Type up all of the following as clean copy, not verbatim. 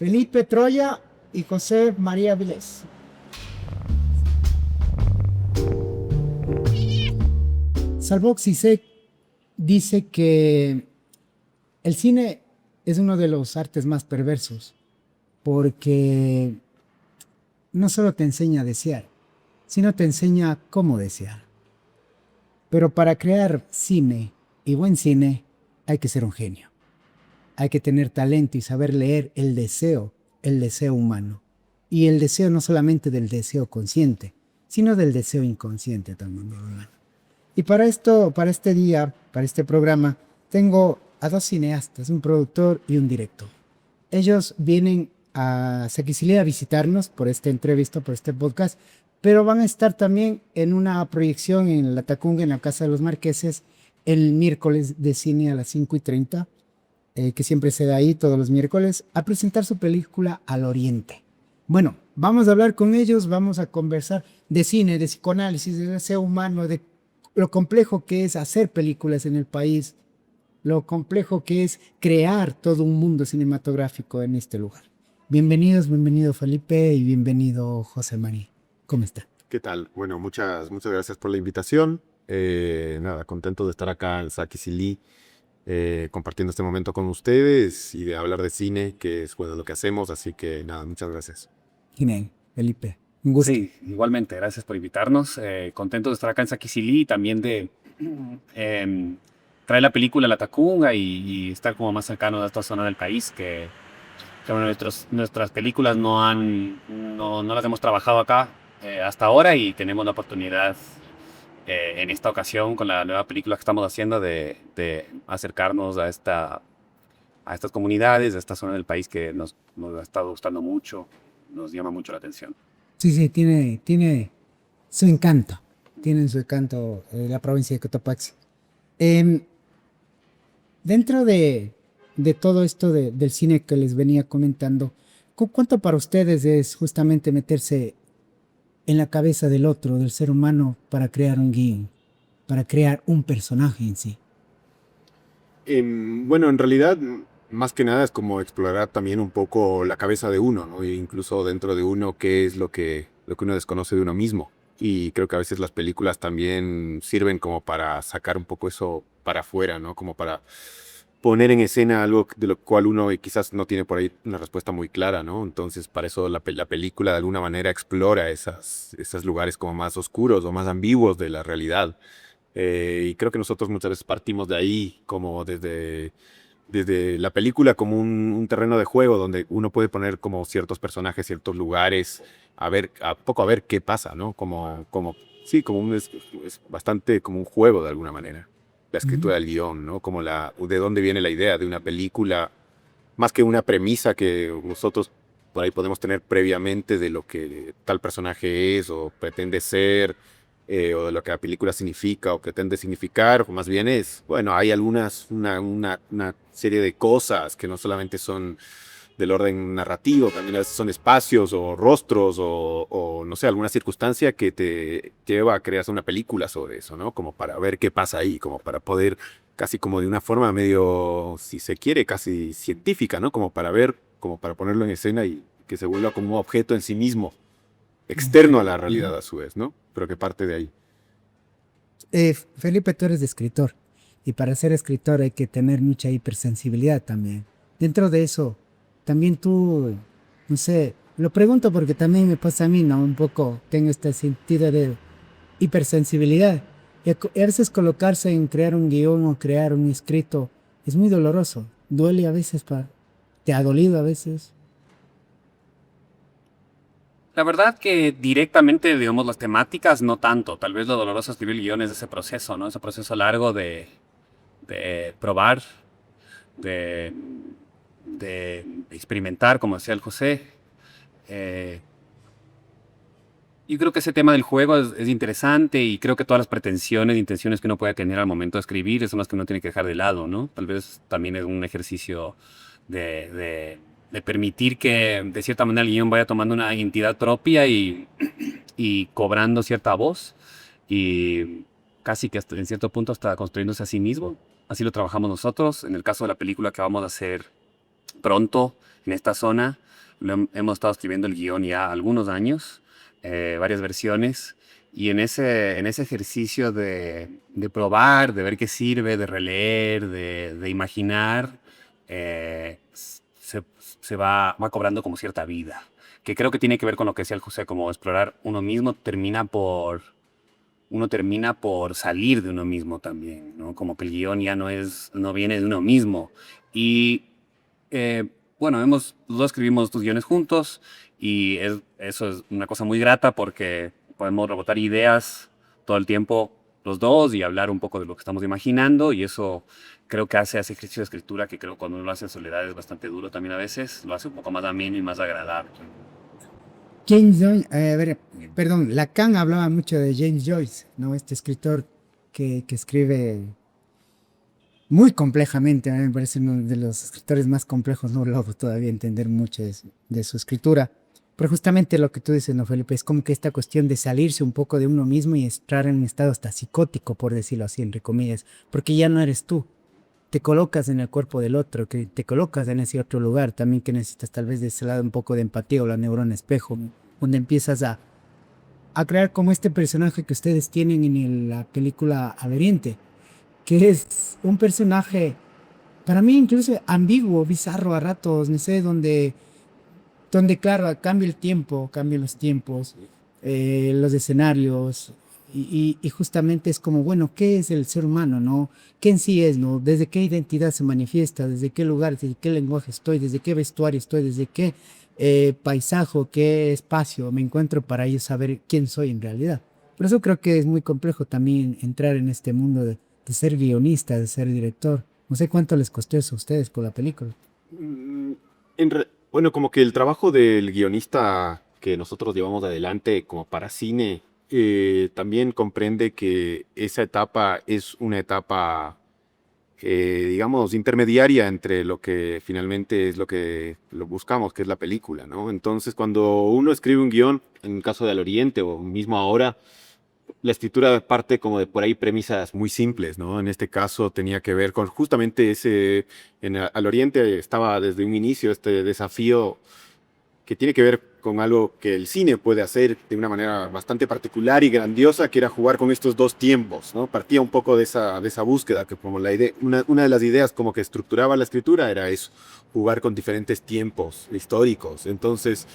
Felipe Troya y José María Vilés. Salvok Zizek dice que el cine es uno de los artes más perversos porque no solo te enseña a desear, sino te enseña cómo desear. Pero para crear cine y buen cine hay que ser un genio. Hay que tener talento y saber leer el deseo humano. Y el deseo no solamente del deseo consciente, sino del deseo inconsciente también, ¿verdad? Y para esto, para este día, para este programa, tengo a dos cineastas, un productor y un director. Ellos vienen a Saquicilí a visitarnos por esta entrevista, por este podcast, pero van a estar también en una proyección en La Tacunga, en la Casa de los Marqueses, el miércoles de cine a las 5:30, que siempre se da ahí todos los miércoles, a presentar su película Al Oriente. Bueno, vamos a hablar con ellos, vamos a conversar de cine, de psicoanálisis, de deseo humano, de lo complejo que es hacer películas en el país, lo complejo que es crear todo un mundo cinematográfico en este lugar. Bienvenidos, bienvenido Felipe y bienvenido José María. ¿Cómo está? ¿Qué tal? Bueno, muchas gracias por la invitación. Nada, contento de estar acá en Saquicilí, compartiendo este momento con ustedes y de hablar de cine, que es bueno lo que hacemos. Así que nada, muchas gracias. Genial, Felipe. Un gusto. Sí, igualmente, gracias por invitarnos. Contento de estar acá en Saquicilí y también de traer la película a La Tacunga y estar como más cercano a esta zona del país, que bueno, nuestras películas no las hemos trabajado acá hasta ahora y tenemos la oportunidad en esta ocasión con la nueva película que estamos haciendo de acercarnos a estas comunidades, a esta zona del país que nos ha estado gustando mucho, nos llama mucho la atención. Sí, tiene su encanto. Tiene su encanto la provincia de Cotopaxi. Em, Dentro de todo esto del cine que les venía comentando, ¿cuánto para ustedes es justamente meterse en la cabeza del otro, del ser humano, para crear un guión, para crear un personaje en sí? Bueno, en realidad, más que nada es como explorar también un poco la cabeza de uno, ¿no? E incluso dentro de uno, qué es lo que uno desconoce de uno mismo. Y creo que a veces las películas también sirven como para sacar un poco eso para afuera, ¿no? Como para poner en escena algo de lo cual uno quizás no tiene por ahí una respuesta muy clara, ¿no? Entonces, para eso la película de alguna manera explora esos lugares como más oscuros o más ambiguos de la realidad. Y creo que nosotros muchas veces partimos de ahí, como desde la película como un terreno de juego donde uno puede poner como ciertos personajes, ciertos lugares, a ver qué pasa, ¿no? Sí, es bastante como un juego de alguna manera. La escritura del guión, ¿no? De dónde viene la idea de una película, más que una premisa que nosotros por ahí podemos tener previamente de lo que tal personaje es o pretende ser, o de lo que la película significa o pretende significar, o más bien bueno, hay una serie de cosas que no solamente son del orden narrativo, también a veces son espacios o rostros o no sé, alguna circunstancia que te lleva a crear una película sobre eso, ¿no? Como para ver qué pasa ahí, como para poder, casi como de una forma medio, si se quiere, casi científica, ¿no? Como para ver, como para ponerlo en escena y que se vuelva como un objeto en sí mismo, externo a la realidad a su vez, ¿no? Pero que parte de ahí. Felipe, tú eres escritor y para ser escritor hay que tener mucha hipersensibilidad también. Dentro de eso, también tú, no sé, lo pregunto porque también me pasa a mí, ¿no? Un poco tengo este sentido de hipersensibilidad. Y a veces colocarse en crear un guión o crear un escrito es muy doloroso. Duele a veces, te ha dolido a veces. La verdad que directamente, digamos, las temáticas no tanto. Tal vez lo doloroso es escribir guiones de ese proceso, ¿no? Ese proceso largo de probar, de, de experimentar, como decía el José. Eh, yo creo que ese tema del juego es interesante y creo que todas las pretensiones e intenciones que uno puede tener al momento de escribir son las que uno tiene que dejar de lado, ¿no? Tal vez también es un ejercicio de permitir que de cierta manera el guión vaya tomando una identidad propia y cobrando cierta voz y casi que hasta, en cierto punto hasta construyéndose a sí mismo. Así lo trabajamos nosotros. En el caso de la película que vamos a hacer pronto en esta zona. Hemos estado escribiendo el guión ya algunos años, varias versiones, y en ese ejercicio de probar, de ver qué sirve, de releer, de imaginar, se va cobrando como cierta vida, que creo que tiene que ver con lo que decía el José, como explorar uno mismo uno termina por salir de uno mismo también, ¿no? Como que el guión ya no viene de uno mismo. Y eh, bueno, los dos escribimos tus guiones juntos y eso es una cosa muy grata porque podemos rebotar ideas todo el tiempo los dos y hablar un poco de lo que estamos imaginando, y eso creo que hace ese ejercicio de escritura que creo cuando uno lo hace en soledad es bastante duro también a veces, lo hace un poco más ameno y más agradable. James Joyce, a ver, perdón, Lacan hablaba mucho de James Joyce, ¿no? Este escritor que escribe muy complejamente, a mí me parece uno de los escritores más complejos, no logro todavía entender mucho de su escritura. Pero justamente lo que tú dices, ¿no, Felipe? Es como que esta cuestión de salirse un poco de uno mismo y entrar en un estado hasta psicótico, por decirlo así, entre comillas, porque ya no eres tú. Te colocas en el cuerpo del otro, que te colocas en ese otro lugar, también que necesitas tal vez de ese lado un poco de empatía o la neurona espejo, donde empiezas a crear como este personaje que ustedes tienen en la película Al Oriente, que es un personaje, para mí incluso ambiguo, bizarro a ratos, no sé, donde claro, cambia el tiempo, cambian los tiempos, los escenarios, y justamente es como, bueno, ¿qué es el ser humano, no? ¿Qué en sí es, no? ¿Desde qué identidad se manifiesta? ¿Desde qué lugar? ¿Desde qué lenguaje estoy? ¿Desde qué vestuario estoy? ¿Desde qué paisaje, qué espacio me encuentro para yo saber quién soy en realidad? Por eso creo que es muy complejo también entrar en este mundo de ser guionista, de ser director. No sé cuánto les costó eso a ustedes con la película. Mm, bueno, como que el trabajo del guionista que nosotros llevamos adelante como para cine también comprende que esa etapa es una etapa, digamos, intermediaria entre lo que finalmente es lo que lo buscamos, que es la película, ¿no? Entonces, cuando uno escribe un guión, en el caso de Al Oriente o mismo ahora, la escritura parte como de por ahí premisas muy simples, ¿no? En este caso tenía que ver con justamente Al Oriente estaba desde un inicio este desafío que tiene que ver con algo que el cine puede hacer de una manera bastante particular y grandiosa, que era jugar con estos dos tiempos, ¿no? Partía un poco de esa búsqueda, que como la idea, una de las ideas como que estructuraba la escritura era eso, jugar con diferentes tiempos históricos. Entonces,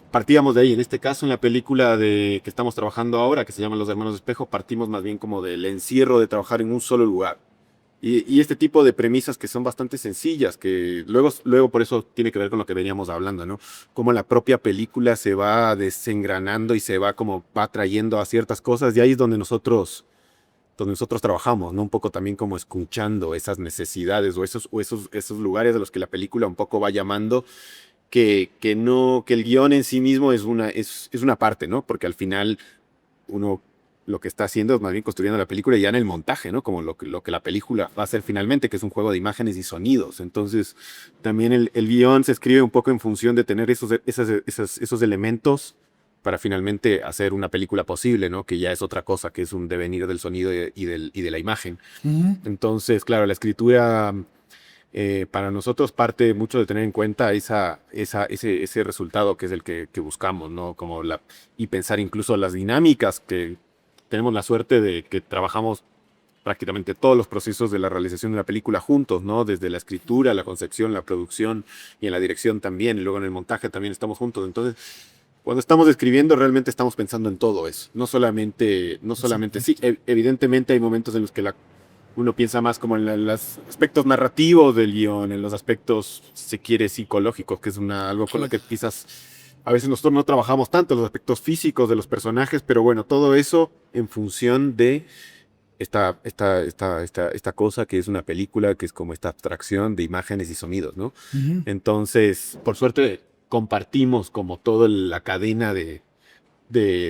partíamos de ahí. En este caso, en la película que estamos trabajando ahora, que se llama Los Hermanos Espejo, partimos más bien como del encierro de trabajar en un solo lugar. Y este tipo de premisas que son bastante sencillas, que luego por eso tiene que ver con lo que veníamos hablando, ¿no? Cómo la propia película se va desengranando y se va como va trayendo a ciertas cosas, y ahí es donde nosotros trabajamos, ¿no? Un poco también como escuchando esas necesidades o esos lugares a los que la película un poco va llamando, que el guión en sí mismo es una parte, ¿no? Porque al final uno lo que está haciendo es más bien construyendo la película ya en el montaje, ¿no? Como lo que la película va a ser finalmente, que es un juego de imágenes y sonidos. Entonces, también el guión se escribe un poco en función de tener esos elementos para finalmente hacer una película posible, ¿no? Que ya es otra cosa, que es un devenir del sonido y de la imagen. Ujú. Entonces, claro, la escritura para nosotros parte mucho de tener en cuenta ese resultado que es el que buscamos, ¿no? Y pensar incluso las dinámicas que tenemos la suerte de que trabajamos prácticamente todos los procesos de la realización de la película juntos, ¿no? Desde la escritura, la concepción, la producción y en la dirección también, y luego en el montaje también estamos juntos. Entonces, cuando estamos escribiendo realmente estamos pensando en todo eso, no solamente, sí, evidentemente hay momentos en los que uno piensa más como en los aspectos narrativos del guión, en los aspectos, si se quiere, psicológicos, que es algo con lo que quizás a veces nosotros no trabajamos tanto, los aspectos físicos de los personajes, pero bueno, todo eso en función de esta cosa que es una película, que es como esta abstracción de imágenes y sonidos, ¿no? Ujú. Entonces, por suerte, compartimos como toda la cadena de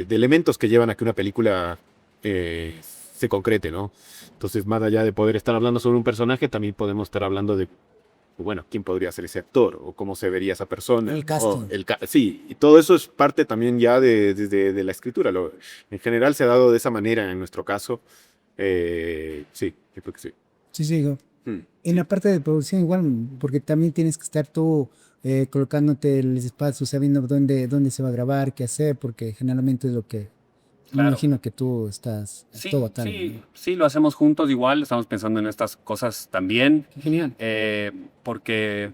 elementos que llevan a que una película se concrete, ¿no? Entonces, más allá de poder estar hablando sobre un personaje, también podemos estar hablando de, bueno, quién podría ser ese actor o cómo se vería esa persona. El casting. Sí, y todo eso es parte también ya de la escritura. En general se ha dado de esa manera en nuestro caso. Sí, yo creo que sí. Sí, sí, En la parte de producción igual, porque también tienes que estar tú colocándote el espacio, sabiendo dónde se va a grabar, qué hacer, porque generalmente es lo que me Claro. imagino que tú estás Sí, todo atado, sí, ¿no? sí, lo hacemos juntos igual, estamos pensando en estas cosas también, Qué genial. porque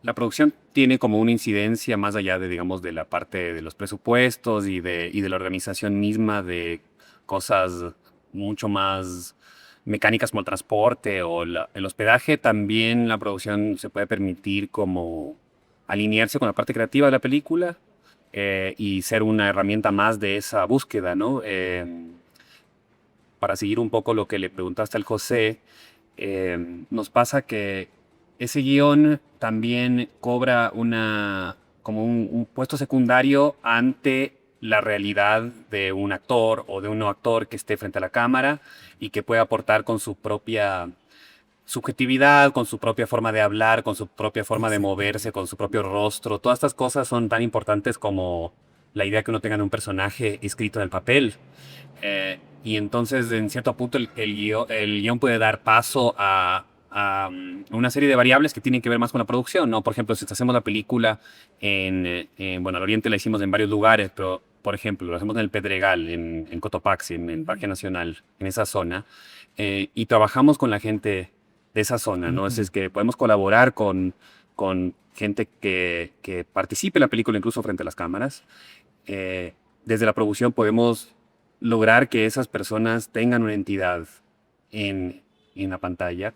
la producción tiene como una incidencia más allá de, digamos, de la parte de los presupuestos y de la organización misma de cosas mucho más mecánicas como el transporte o el hospedaje. También la producción se puede permitir como alinearse con la parte creativa de la película y ser una herramienta más de esa búsqueda, ¿no? Para seguir un poco lo que le preguntaste al José, nos pasa que ese guión también cobra como un puesto secundario ante la realidad de un actor o de un no actor que esté frente a la cámara y que pueda aportar con su propia subjetividad, con su propia forma de hablar, con su propia forma de moverse, con su propio rostro. Todas estas cosas son tan importantes como la idea que uno tenga de un personaje escrito en el papel. Y entonces, en cierto punto, el guión puede dar paso a una serie de variables que tienen que ver más con la producción, ¿no? Por ejemplo, si hacemos la película bueno, al Oriente la hicimos en varios lugares, pero, por ejemplo, lo hacemos en el Pedregal, en Cotopaxi, en el Parque Nacional, en esa zona, y trabajamos con la gente de esa zona, ¿no? Es que podemos colaborar con gente que participe en la película, incluso frente a las cámaras. Desde la producción podemos lograr que esas personas tengan una entidad en la pantalla,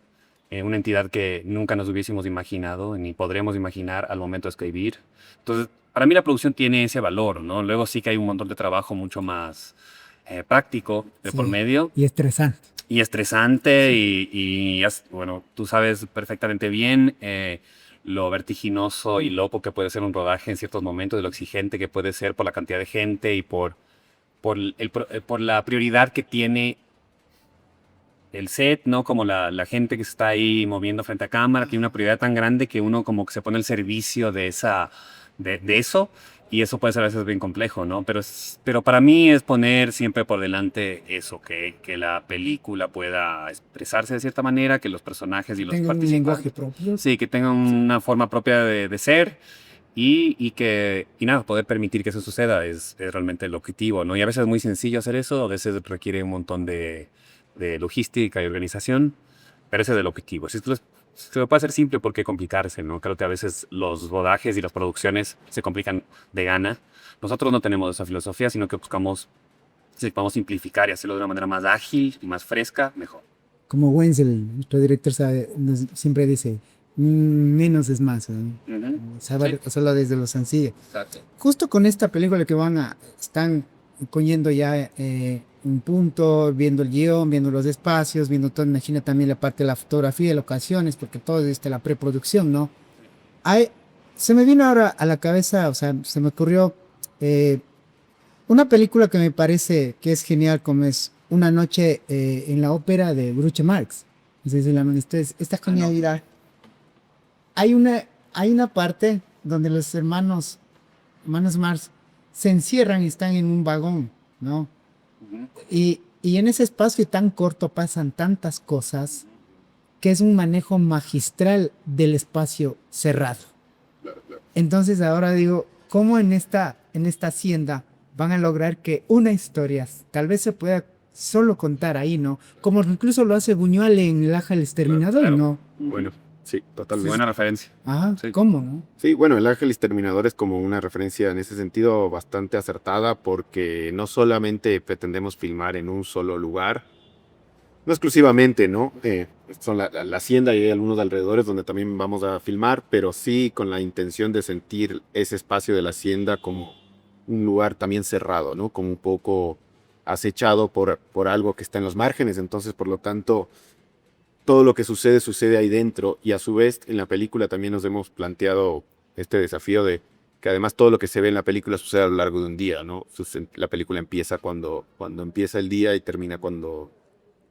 una entidad que nunca nos hubiésemos imaginado ni podremos imaginar al momento de escribir. Entonces, para mí la producción tiene ese valor, ¿no? Luego sí que hay un montón de trabajo mucho más práctico de por Sí, medio y estresante. y estresante bueno, tú sabes perfectamente bien lo vertiginoso y loco que puede ser un rodaje en ciertos momentos, de lo exigente que puede ser por la cantidad de gente y por la prioridad que tiene el set, ¿no? Como la gente que está ahí moviendo frente a cámara, tiene una prioridad tan grande que uno como que se pone al servicio de eso, y eso puede ser a veces bien complejo, ¿no? Pero para mí es poner siempre por delante eso, que la película pueda expresarse de cierta manera, que los personajes y los Tengan un participantes... lenguaje propio. Sí, que tengan una forma propia de ser y nada, poder permitir que eso suceda es realmente el objetivo, ¿no? Y a veces es muy sencillo hacer eso, a veces requiere un montón de logística y organización, pero ese es el objetivo. Si esto se lo puede hacer simple, ¿por qué complicarse, no? Creo que a veces los rodajes y las producciones se complican de gana. Nosotros no tenemos esa filosofía, sino que buscamos, si podemos simplificar y hacerlo de una manera más ágil y más fresca, mejor. Como Wenzel, nuestro director, siempre dice, menos es más, ¿no? Ujú. Saber Sí. hacerlo desde lo sencillo. Exacto. Justo con esta película que están cogiendo ya un punto, viendo el guión, viendo los espacios, viendo todo, imagina también la parte de la fotografía, de locaciones, porque todo es la preproducción, ¿no? Hay, Se me vino ahora a la cabeza, o sea, se me ocurrió eh, una película que me parece que es genial, como es Una noche en la ópera de Groucho Marx. Entonces, esta genialidad. Hay una parte donde los hermanos Marx se encierran y están en un vagón, ¿no? Ujú. Y en ese espacio tan corto pasan tantas cosas que es un manejo magistral del espacio cerrado. Entonces ahora digo, ¿cómo en esta hacienda van a lograr que una historia tal vez se pueda solo contar ahí, ¿no? Como incluso lo hace Buñuel en El Ángel Exterminador, Claro. ¿no? Bueno, sí, totalmente. Buena referencia. Ajá, Sí. ¿cómo, no? Sí, bueno, el Ángel Exterminador es como una referencia en ese sentido bastante acertada porque no solamente pretendemos filmar en un solo lugar, no exclusivamente, ¿no? Son la hacienda y hay algunos alrededores donde también vamos a filmar, pero sí con la intención de sentir ese espacio de la hacienda como un lugar también cerrado, ¿no? Como un poco acechado por algo que está en los márgenes, entonces por lo tanto todo lo que sucede ahí dentro y a su vez en la película también nos hemos planteado este desafío de que además todo lo que se ve en la película sucede a lo largo de un día, ¿no? La película empieza cuando empieza el día y termina cuando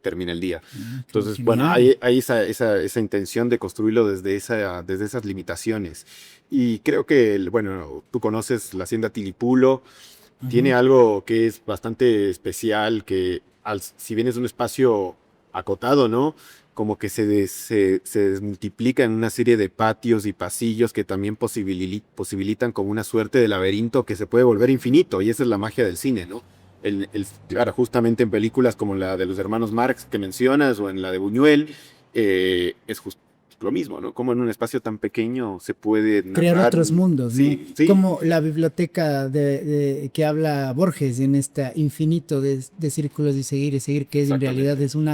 termina el día. Entonces, bueno, hay esa intención de construirlo desde esas limitaciones. Y creo que, bueno, tú conoces la Hacienda Tilipulo, tiene algo que es bastante especial, que si bien es un espacio acotado, ¿no? como que se desmultiplica en una serie de patios y pasillos que también posibilitan como una suerte de laberinto que se puede volver infinito, y esa es la magia del cine, ¿no? Claro, justamente en películas como la de los hermanos Marx que mencionas, o en la de Buñuel, es justo lo mismo, ¿no? Como en un espacio tan pequeño se puede Crear narrar. otros mundos, ¿no? Sí, sí. Como la biblioteca que habla Borges en este infinito de círculos y seguir, que en realidad es un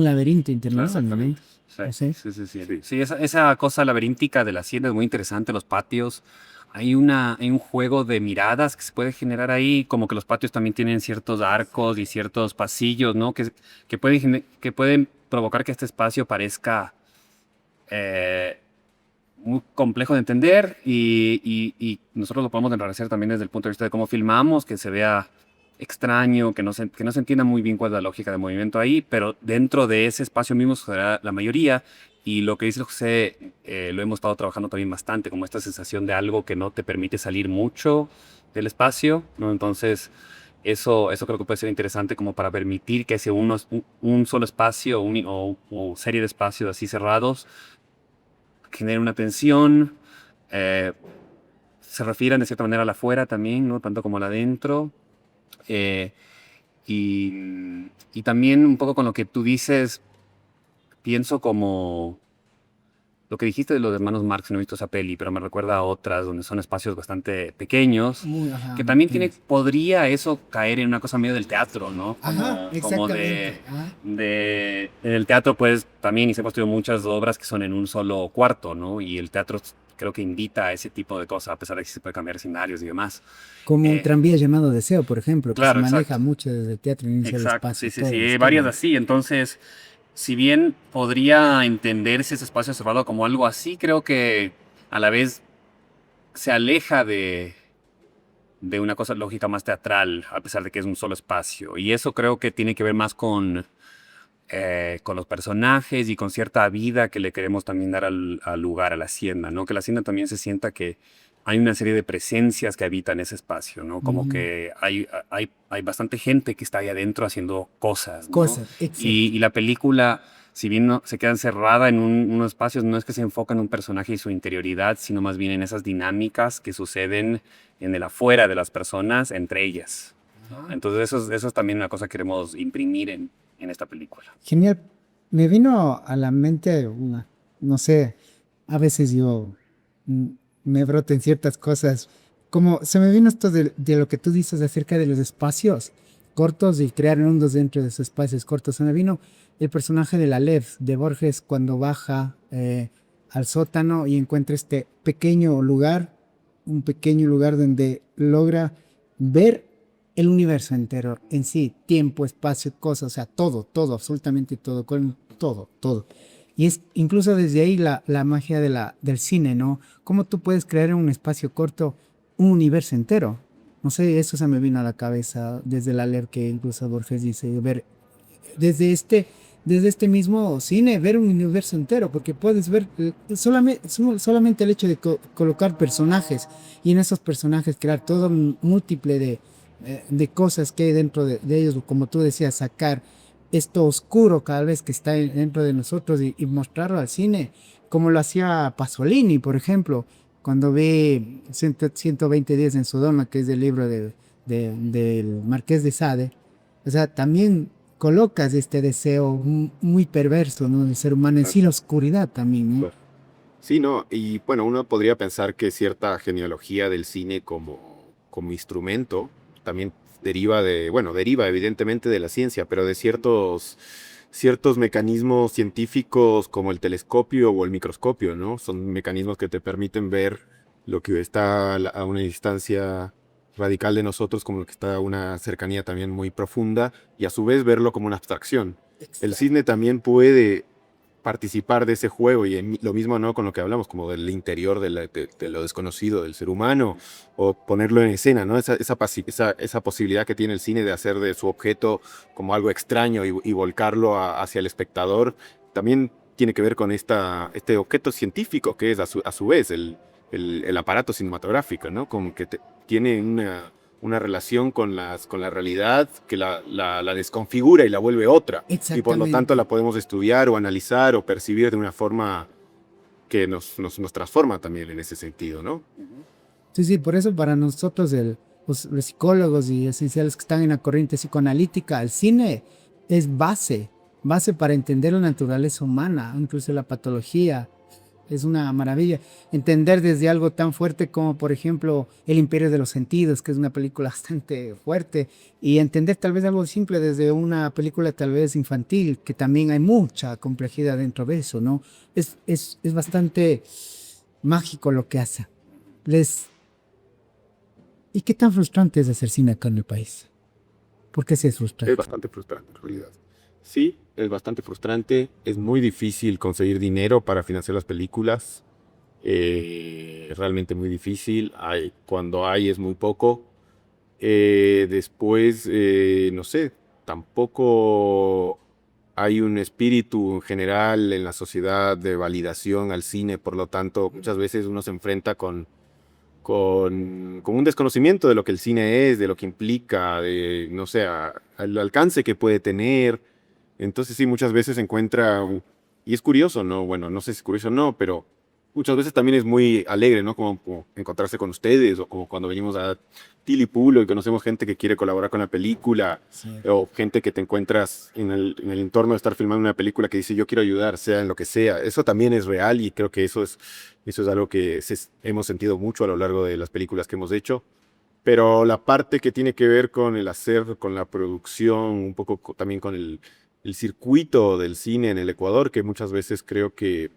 laberinto internal, ¿no? Exactamente. No sé. Sí. Sí, esa cosa laberíntica de la hacienda es muy interesante, los patios. Hay un juego de miradas que se puede generar ahí, como que los patios también tienen ciertos arcos y ciertos pasillos, ¿no? Que pueden provocar que este espacio parezca muy complejo de entender, y nosotros lo podemos enrarecer también desde el punto de vista de cómo filmamos, que se vea extraño, que no se entienda muy bien cuál es la lógica de movimiento ahí, pero dentro de ese espacio mismo se da la mayoría. Y lo que dice José, lo hemos estado trabajando también bastante, como esta sensación de algo que no te permite salir mucho del espacio, ¿no? Entonces, eso creo que puede ser interesante como para permitir que ese un solo espacio o serie de espacios así cerrados genere una tensión, eh, se refieran de cierta manera a la afuera también, ¿no? Tanto como a la adentro. Eh, y también un poco con lo que tú dices, pienso como lo que dijiste de los hermanos Marx. No he visto esa peli, pero me recuerda a otras donde son espacios bastante pequeños, Ajá, que también pequeños. podría eso caer en una cosa medio del teatro, ¿no? Ajá, Como exactamente. Ajá. en el teatro, pues también, y se han construido muchas obras que son en un solo cuarto, ¿no? Y el teatro creo que invita a ese tipo de cosas, a pesar de que se puede cambiar escenarios y demás. Como un Eh, tranvía llamado Deseo, por ejemplo, que se claro, maneja exacto. mucho desde el teatro en un solo Exacto, espacio, sí, sí, toda sí, la hay historia. varias así. Entonces, si bien podría entenderse ese espacio cerrado como algo así, creo que a la vez se aleja de una cosa lógica más teatral, a pesar de que es un solo espacio. Y eso creo que tiene que ver más con los personajes y con cierta vida que le queremos también dar al lugar, a la hacienda, ¿no? Que la hacienda también se sienta que hay una serie de presencias que habitan ese espacio, ¿no? Como Ujú. que hay bastante gente que está ahí adentro haciendo cosas, ¿no? Cosas, exacto. Y la película, si bien no, se queda encerrada en unos espacios, no es que se enfoca en un personaje y su interioridad, sino más bien en esas dinámicas que suceden en el afuera de las personas, entre ellas, ¿no? Entonces eso es también una cosa que queremos imprimir en esta película. Genial. Me vino a la mente no sé, a veces yo mm, me broten ciertas cosas, como se me vino esto de lo que tú dices acerca de los espacios cortos y crear mundos dentro de esos espacios cortos. Se me vino el personaje de la Lev de Borges cuando baja al sótano y encuentra este pequeño lugar, un pequeño lugar donde logra ver el universo entero en sí, tiempo, espacio, cosas, o sea, todo, absolutamente todo, todo. Y es incluso desde ahí la magia del cine, ¿no? Cómo tú puedes crear en un espacio corto un universo entero. No sé, eso se me vino a la cabeza desde la leer que incluso Borges dice, ver desde este mismo cine, ver un universo entero, porque puedes ver solamente el hecho de colocar personajes y en esos personajes crear todo un múltiple de cosas que hay dentro de ellos, como tú decías, sacar esto oscuro cada vez que está dentro de nosotros y mostrarlo al cine, como lo hacía Pasolini, por ejemplo, cuando ve 120 días en Sodoma, que es del libro del Marqués de Sade. O sea, también colocas este deseo muy perverso, ¿no? Del ser humano en sí, la oscuridad también, ¿no? Claro. Sí, no, y bueno, uno podría pensar que cierta genealogía del cine como instrumento también deriva evidentemente de la ciencia, pero de ciertos mecanismos científicos como el telescopio o el microscopio, ¿no? Son mecanismos que te permiten ver lo que está a una distancia radical de nosotros, como lo que está a una cercanía también muy profunda, y a su vez verlo como una abstracción. El Exacto. cine también puede participar de ese juego, y lo mismo, ¿no? Con lo que hablamos, como del interior de lo desconocido del ser humano, o ponerlo en escena, ¿no? Esa posibilidad que tiene el cine de hacer de su objeto como algo extraño y volcarlo hacia el espectador, también tiene que ver con este objeto científico que es a su vez el aparato cinematográfico, ¿no? Como que tiene una relación con la realidad que la desconfigura y la vuelve otra. Y por lo Exactamente. tanto la podemos estudiar o analizar o percibir de una forma que nos transforma también en ese sentido, ¿no? Sí, sí, por eso para nosotros los psicólogos y esenciales que están en la corriente psicoanalítica, el cine es base para entender la naturaleza humana, incluso la patología. Es una maravilla entender desde algo tan fuerte como, por ejemplo, El Imperio de los Sentidos, que es una película bastante fuerte, y entender tal vez algo simple desde una película tal vez infantil, que también hay mucha complejidad dentro de eso, ¿no? Es bastante mágico lo que hace. ¿Y qué tan frustrante es hacer cine acá en el país? ¿Por qué sí es Es frustrante? bastante frustrante en realidad. Sí, es bastante frustrante. Es muy difícil conseguir dinero para financiar las películas. Realmente muy difícil. Cuando hay es muy poco. Después, no sé, tampoco hay un espíritu en general en la sociedad de validación al cine. Por lo tanto, muchas veces uno se enfrenta con un desconocimiento de lo que el cine es, de lo que implica, de, no sé, al alcance que puede tener. Entonces sí, muchas veces se encuentra, y es curioso, ¿no? Bueno, no sé si es curioso o no, pero muchas veces también es muy alegre, ¿no? Como encontrarse con ustedes, o como cuando venimos a Tilipulo y conocemos gente que quiere colaborar con la película, Sí. o gente que te encuentras en el entorno de estar filmando una película que dice yo quiero ayudar, sea en lo que sea. Eso también es real y creo que eso es algo que hemos sentido mucho a lo largo de las películas que hemos hecho. Pero la parte que tiene que ver con el hacer, con la producción, un poco también con el circuito del cine en el Ecuador, que muchas veces creo que,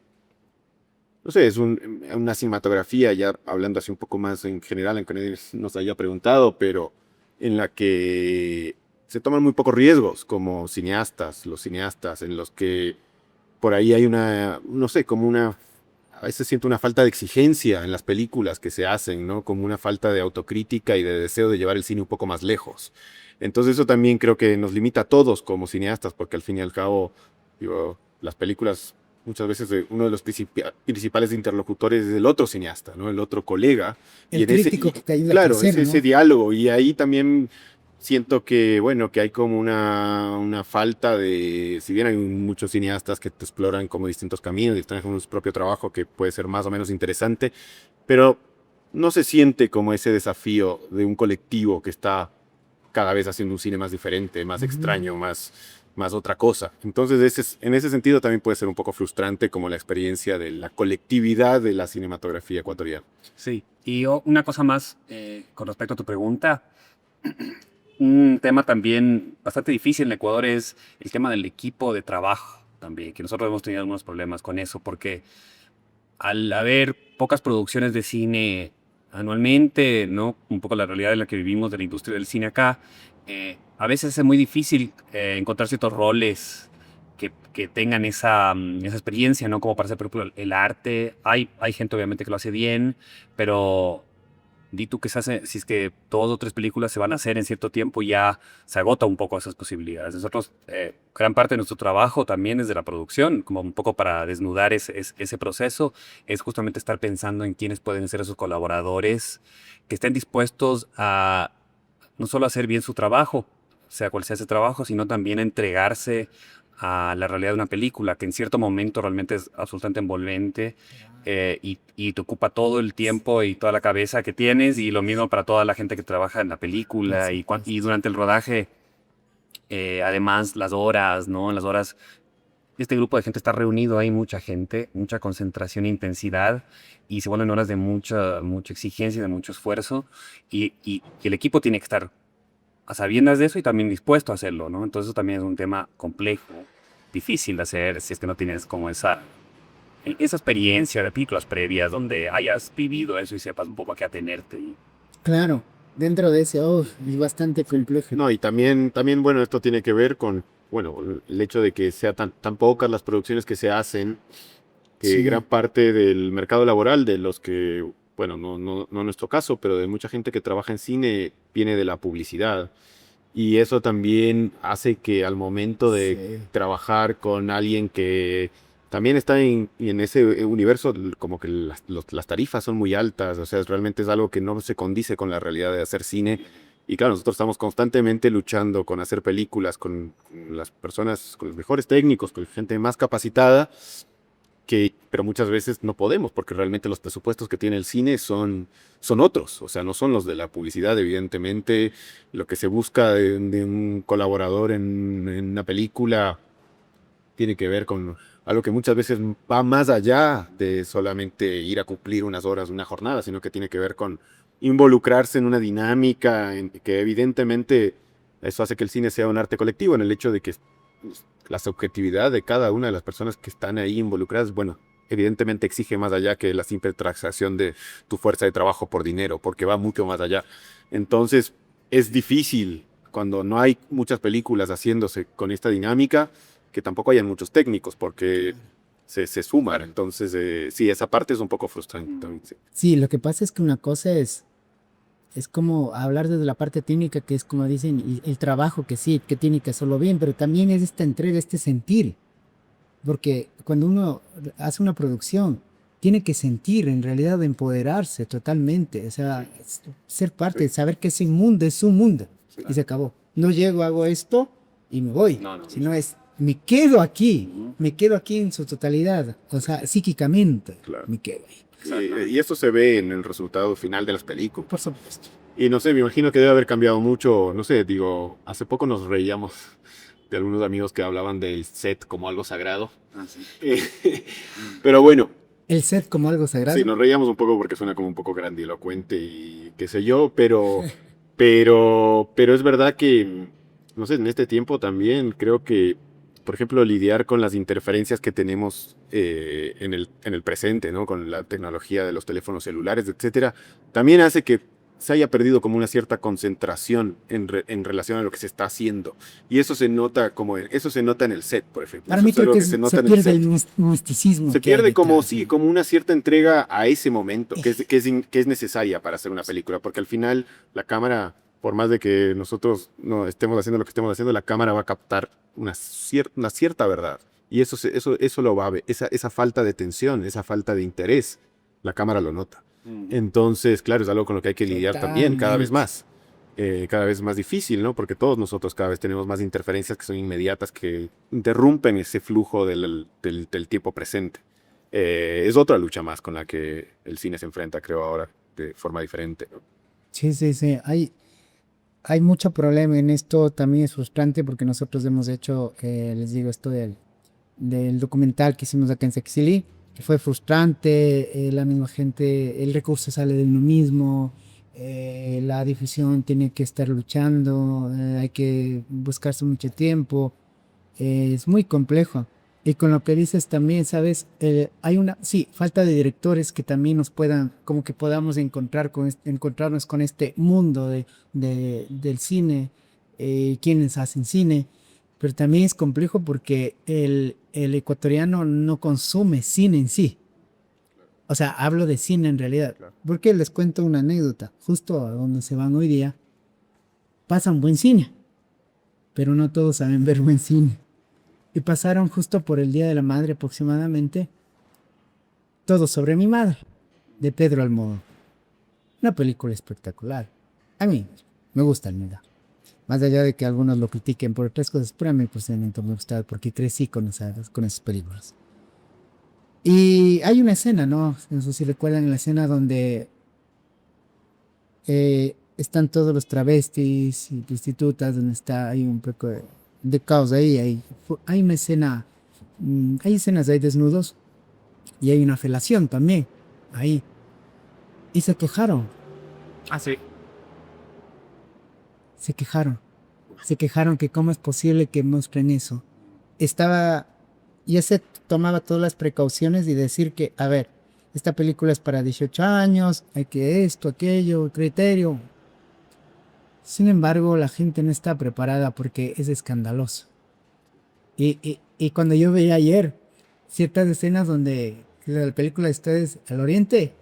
no sé, es una cinematografía, ya hablando así un poco más en general, aunque nadie nos haya preguntado, pero en la que se toman muy pocos riesgos como cineastas, los cineastas, en los que por ahí hay no sé, a veces siento una falta de exigencia en las películas que se hacen, ¿no? Como una falta de autocrítica y de deseo de llevar el cine un poco más lejos. Entonces eso también creo que nos limita a todos como cineastas, porque al fin y al cabo, digo, las películas muchas veces uno de los principales interlocutores es el otro cineasta, ¿no? El otro colega. El crítico que te ayuda a claro, crecer, ¿no? ese diálogo. Y ahí también siento que, bueno, que hay como una falta de, si bien hay muchos cineastas que te exploran como distintos caminos y están con su propio trabajo que puede ser más o menos interesante, pero no se siente como ese desafío de un colectivo que está cada vez haciendo un cine más diferente, más extraño, más otra cosa. Entonces, en ese sentido también puede ser un poco frustrante como la experiencia de la colectividad de la cinematografía ecuatoriana. Sí, y una cosa más con respecto a tu pregunta. Un tema también bastante difícil en Ecuador es el tema del equipo de trabajo también, que nosotros hemos tenido algunos problemas con eso, porque al haber pocas producciones de cine anualmente, ¿no? Un poco la realidad en la que vivimos de la industria del cine acá, a veces es muy difícil encontrar ciertos roles que tengan esa experiencia, ¿no? Como para hacer, por ejemplo, el arte. Hay gente obviamente que lo hace bien, pero di tú que se hace, si es que 2 o 3 películas se van a hacer en cierto tiempo, ya se agota un poco esas posibilidades. Nosotros, gran parte de nuestro trabajo también es de la producción, como un poco para desnudar ese proceso, es justamente estar pensando en quiénes pueden ser esos colaboradores que estén dispuestos a no solo hacer bien su trabajo, sea cual sea ese trabajo, sino también a entregarse a la realidad de una película, que en cierto momento realmente es absolutamente envolvente y te ocupa todo el tiempo y toda la cabeza que tienes, y lo mismo para toda la gente que trabaja en la película y durante el rodaje, además las horas, ¿no? En las horas, este grupo de gente está reunido, hay mucha gente, mucha concentración e intensidad, y se vuelven horas de mucha exigencia y de mucho esfuerzo, y el equipo tiene que estar a sabiendas de eso y también dispuesto a hacerlo, ¿no? Entonces eso también es un tema complejo, difícil de hacer si es que no tienes como esa experiencia de películas previas donde hayas vivido eso y sepas un poco a qué atenerte. Claro, dentro de ese, es bastante complejo. No, y también, bueno, esto tiene que ver con, bueno, el hecho de que sea tan pocas las producciones que se hacen, que Sí. gran parte del mercado laboral de los que, bueno, no nuestro caso, pero de mucha gente que trabaja en cine viene de la publicidad. Y eso también hace que al momento de Sí. trabajar con alguien que también está en ese universo, como que las tarifas son muy altas, o sea, realmente es algo que no se condice con la realidad de hacer cine. Y claro, nosotros estamos constantemente luchando con hacer películas con las personas, con los mejores técnicos, con gente más capacitada, pero muchas veces no podemos, porque realmente los presupuestos que tiene el cine son otros, o sea, no son los de la publicidad, evidentemente. Lo que se busca de un colaborador en una película tiene que ver con algo que muchas veces va más allá de solamente ir a cumplir unas horas, una jornada, sino que tiene que ver con involucrarse en una dinámica, en que evidentemente eso hace que el cine sea un arte colectivo, en el hecho de que la subjetividad de cada una de las personas que están ahí involucradas, bueno, evidentemente exige más allá que la simple transacción de tu fuerza de trabajo por dinero, porque va mucho más allá. Entonces, es difícil cuando no hay muchas películas haciéndose con esta dinámica, que tampoco hayan muchos técnicos, porque se suman. Entonces, sí, esa parte es un poco frustrante también. Sí. Sí, lo que pasa es que una cosa es como hablar desde la parte técnica, que es como dicen, y el trabajo que sí, que tiene que hacerlo bien, pero también es esta entrega, este sentir. Porque cuando uno hace una producción, tiene que sentir, en realidad, empoderarse totalmente. O sea, ser parte, saber que ese mundo es su mundo. Y se acabó. No llego, hago esto y me voy. Sino es, me quedo aquí en su totalidad. O sea, psíquicamente, Claro. me quedo ahí. Y esto se ve en el resultado final de las películas. Por supuesto. Y no sé, me imagino que debe haber cambiado mucho, no sé, digo, hace poco nos reíamos de algunos amigos que hablaban del set como algo sagrado. Pero bueno, El set como algo sagrado. sí, nos reíamos un poco porque suena como un poco grandilocuente y qué sé yo, pero es verdad que, no sé, en este tiempo también creo que, por ejemplo, lidiar con las interferencias que tenemos en el presente, ¿no? Con la tecnología de los teléfonos celulares, etcétera, también hace que se haya perdido como una cierta concentración en relación a lo que se está haciendo. Y eso se nota eso se nota en el set, por ejemplo. Para Eso mí es creo algo que se nota se en el pierde set. el misticismo. Se que hay pierde como, detrás. sí, como una cierta entrega a ese momento, que es necesaria para hacer una película, porque al final la cámara, por más de que nosotros no estemos haciendo lo que estemos haciendo, la cámara va a captar una cierta verdad. Y eso lo va a ver, esa falta de tensión, esa falta de interés, la cámara lo nota. Entonces, claro, es algo con lo que hay que lidiar también cada vez más. Cada vez más difícil, ¿no? Porque todos nosotros cada vez tenemos más interferencias que son inmediatas, que interrumpen ese flujo del tiempo presente. Es otra lucha más con la que el cine se enfrenta, creo, ahora de forma diferente, ¿no? Sí, sí, sí. Hay mucho problema en esto. También es frustrante porque nosotros hemos hecho, les digo, esto del documental que hicimos acá en Sexily, que fue frustrante. La misma gente, el recurso sale de uno mismo. La difusión tiene que estar luchando. Hay que buscarse mucho tiempo. Es muy complejo. Y con lo que dices también, ¿sabes? Sí, falta de directores que también nos puedan, como que podamos encontrarnos con este mundo del cine, quienes hacen cine, pero también es complejo porque el ecuatoriano no consume cine en sí. O sea, hablo de cine en realidad, Claro. porque les cuento una anécdota, justo a donde se van hoy día, pasan buen cine, pero no todos saben ver buen cine. Y pasaron justo por el Día de la Madre aproximadamente, Todo sobre mi madre, de Pedro Almodóvar. Una película espectacular. A mí me gusta el Almeida. Más allá de que algunos lo critiquen por otras cosas, pero a mí personalmente me gusta porque crecí con esas películas. Y hay una escena, ¿no? No sé si recuerdan la escena donde están todos los travestis y prostitutas, donde hay un poco de caos ahí. Hay una escena, hay escenas ahí desnudos y hay una felación también ahí. Y se quejaron, Ah, sí. se quejaron que cómo es posible que muestren eso. Ya se tomaba todas las precauciones y decir que, a ver, esta película es para 18 años, hay que esto, aquello, criterio. Sin embargo, la gente no está preparada porque es escandaloso. Y cuando yo veía ayer ciertas escenas donde la película está al oriente,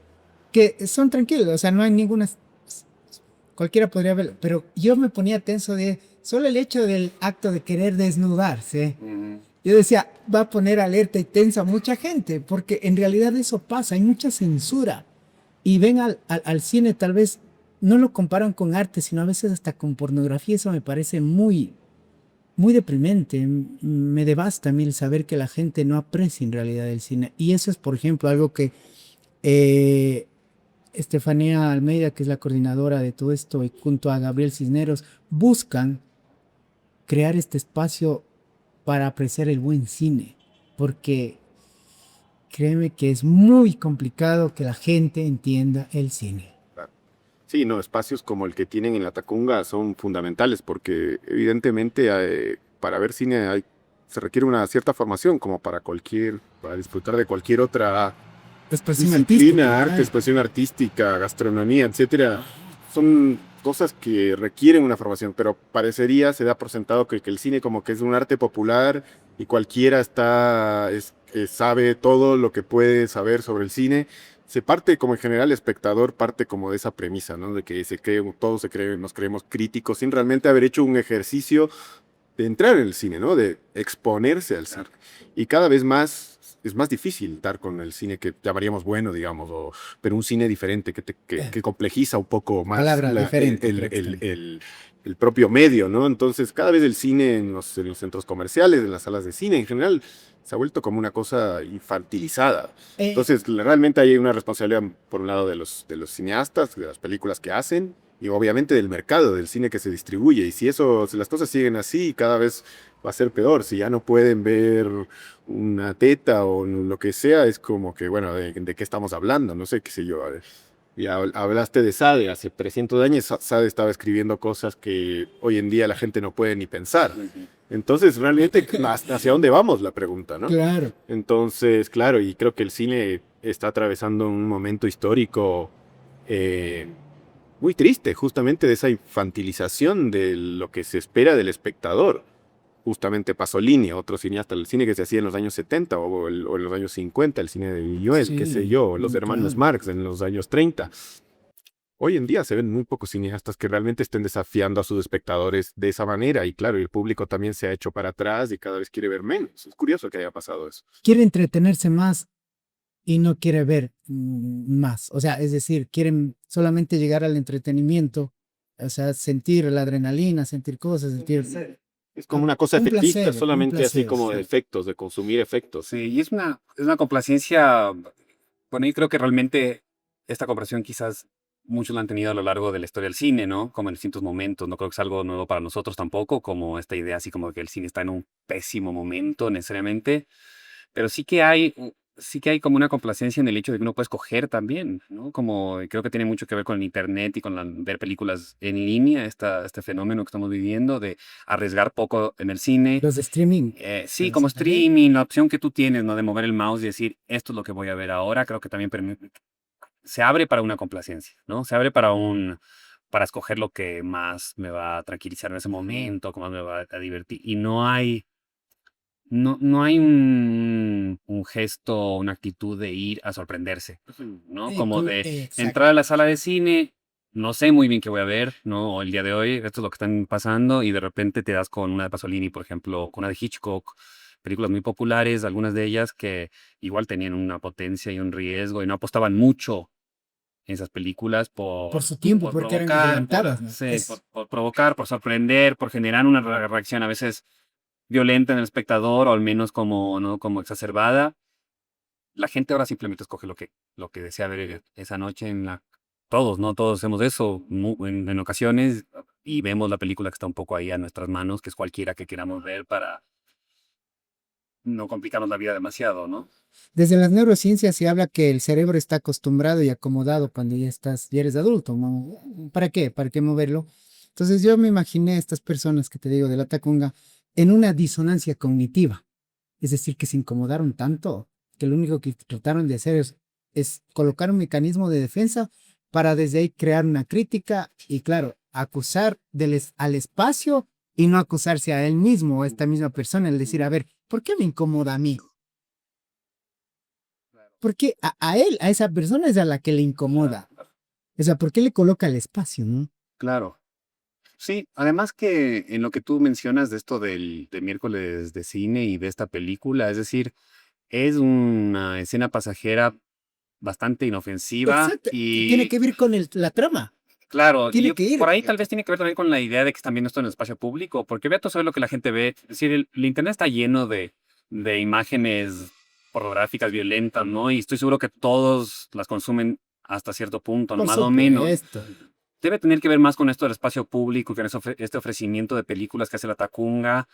que son tranquilos, o sea, no hay ninguna... Cualquiera podría verlo, pero yo me ponía tenso de solo el hecho del acto de querer desnudarse. Yo decía, va a poner alerta y tensa a mucha gente, porque en realidad eso pasa, hay mucha censura. Y ven al cine tal vez no lo comparan con arte, sino a veces hasta con pornografía. Eso me parece muy, muy deprimente. Me devasta a mí el saber que la gente no aprecia en realidad el cine. Y eso es, por ejemplo, algo que eh, Estefanía Almeida, que es la coordinadora de todo esto, y junto a Gabriel Cisneros, buscan crear este espacio para apreciar el buen cine. Porque créeme que es muy complicado que la gente entienda el cine. Claro. Sí, no, espacios como el que tienen en la Tacunga son fundamentales porque evidentemente para ver cine se requiere una cierta formación como para disfrutar de cualquier otra Expresión artística, disciplina, arte, claro. expresión artística, gastronomía, etcétera. Son cosas que requieren una formación, pero parecería, se da por sentado que el cine como que es un arte popular y cualquiera sabe todo lo que puede saber sobre el cine. Se parte como en general el espectador parte como de esa premisa, ¿no? De que todos nos creemos críticos sin realmente haber hecho un ejercicio de entrar en el cine, ¿no? De exponerse al cine. Y cada vez más es más difícil dar con el cine que llamaríamos bueno, digamos, pero un cine diferente que complejiza un poco más Palabra diferente, creo que están. el propio medio, ¿no? Entonces, cada vez el cine en los centros comerciales, en las salas de cine en general, se ha vuelto como una cosa infantilizada. Eh, Entonces, realmente hay una responsabilidad, por un lado, de los cineastas, de las películas que hacen, y obviamente del mercado, del cine que se distribuye. Y si las cosas siguen así, cada vez va a ser peor. Si ya no pueden ver una teta o lo que sea, es como que, bueno, ¿de qué estamos hablando? No sé, qué sé yo. Ya hablaste de Sade, hace 300 años Sade estaba escribiendo cosas que hoy en día la gente no puede ni pensar. Entonces, realmente, ¿hacia dónde vamos? La pregunta, ¿no? claro. Entonces, claro, y creo que el cine está atravesando un momento histórico eh, muy triste, justamente de esa infantilización de lo que se espera del espectador. Justamente Pasolini, otro cineasta, el cine que se hacía en los años 70 o en los años 50, el cine de Buñuel, qué sé Sí, yo, los hermanos claro. Marx en los años 30. Hoy en día se ven muy pocos cineastas que realmente estén desafiando a sus espectadores de esa manera y claro, el público también se ha hecho para atrás y cada vez quiere ver menos. Es curioso que haya pasado eso. Quiere entretenerse más y no quiere ver más. O sea, es decir, quieren solamente llegar al entretenimiento, o sea, sentir la adrenalina, sentir cosas, sentir Es como una cosa un efectista, placer, un solamente así placer. como de efectos, de consumir efectos. Sí, y es una complacencia. Bueno, yo creo que realmente esta comparación quizás muchos la han tenido a lo largo de la historia del cine, ¿no? Como en distintos momentos. No creo que es algo nuevo para nosotros tampoco, como esta idea así como que el cine está en un pésimo momento necesariamente. Pero sí que hay como una complacencia en el hecho de que uno puede escoger también, ¿no? Como creo que tiene mucho que ver con el internet y con ver películas en línea, este fenómeno que estamos viviendo de arriesgar poco en el cine. Los de streaming. Sí, como streaming, la opción que tú tienes, ¿no? De mover el mouse y decir, esto es lo que voy a ver ahora, creo que también se abre para una complacencia, ¿no? Se abre para escoger lo que más me va a tranquilizar en ese momento, cómo más me va a divertir. Y no hay un gesto, una actitud de ir a sorprenderse, ¿no? Como de Exacto. entrar a la sala de cine, no sé muy bien qué voy a ver, ¿no? O el día de hoy, esto es lo que están pasando, y de repente te das con una de Pasolini, por ejemplo, con una de Hitchcock, películas muy populares, algunas de ellas que igual tenían una potencia y un riesgo y no apostaban mucho en esas películas Por su tiempo, por porque eran provocar, adelantadas, ¿no? sí, por provocar, por sorprender, por generar una reacción a veces violenta en el espectador o al menos como, ¿no? Como exacerbada. La gente ahora simplemente escoge lo que desea ver esa noche todos, ¿no? Todos hacemos eso en ocasiones y vemos la película que está un poco ahí a nuestras manos, que es cualquiera que queramos ver para no complicarnos la vida demasiado, ¿no? Desde las neurociencias se habla que el cerebro está acostumbrado y acomodado cuando ya eres adulto, ¿no? ¿Para qué? ¿Para qué moverlo? Entonces yo me imaginé a estas personas que te digo de la Tacunga en una disonancia cognitiva. Es decir, que se incomodaron tanto que lo único que trataron de hacer es colocar un mecanismo de defensa para desde ahí crear una crítica y, claro, acusar al espacio y no acusarse a él mismo o a esta misma persona, el decir, a ver, ¿por qué me incomoda a mí? Porque a él, a esa persona es a la que le incomoda. O sea, ¿por qué le coloca el espacio, no? Claro. Sí, además que en lo que tú mencionas de esto de miércoles de cine y de esta película, es decir, es una escena pasajera bastante inofensiva Exacto. Tiene y que ver con la trama. Claro, y Tiene que ir. por ahí tal vez tiene que ver también con la idea de que están viendo esto en el espacio público, porque ve tú sabes lo que la gente ve. Es decir, el internet está lleno de imágenes pornográficas violentas, ¿no? Y estoy seguro que todos las consumen hasta cierto punto, ¿no? Por Más o menos. supuesto. Debe tener que ver más con esto del espacio público, con este ofrecimiento de películas que hace la Tacunga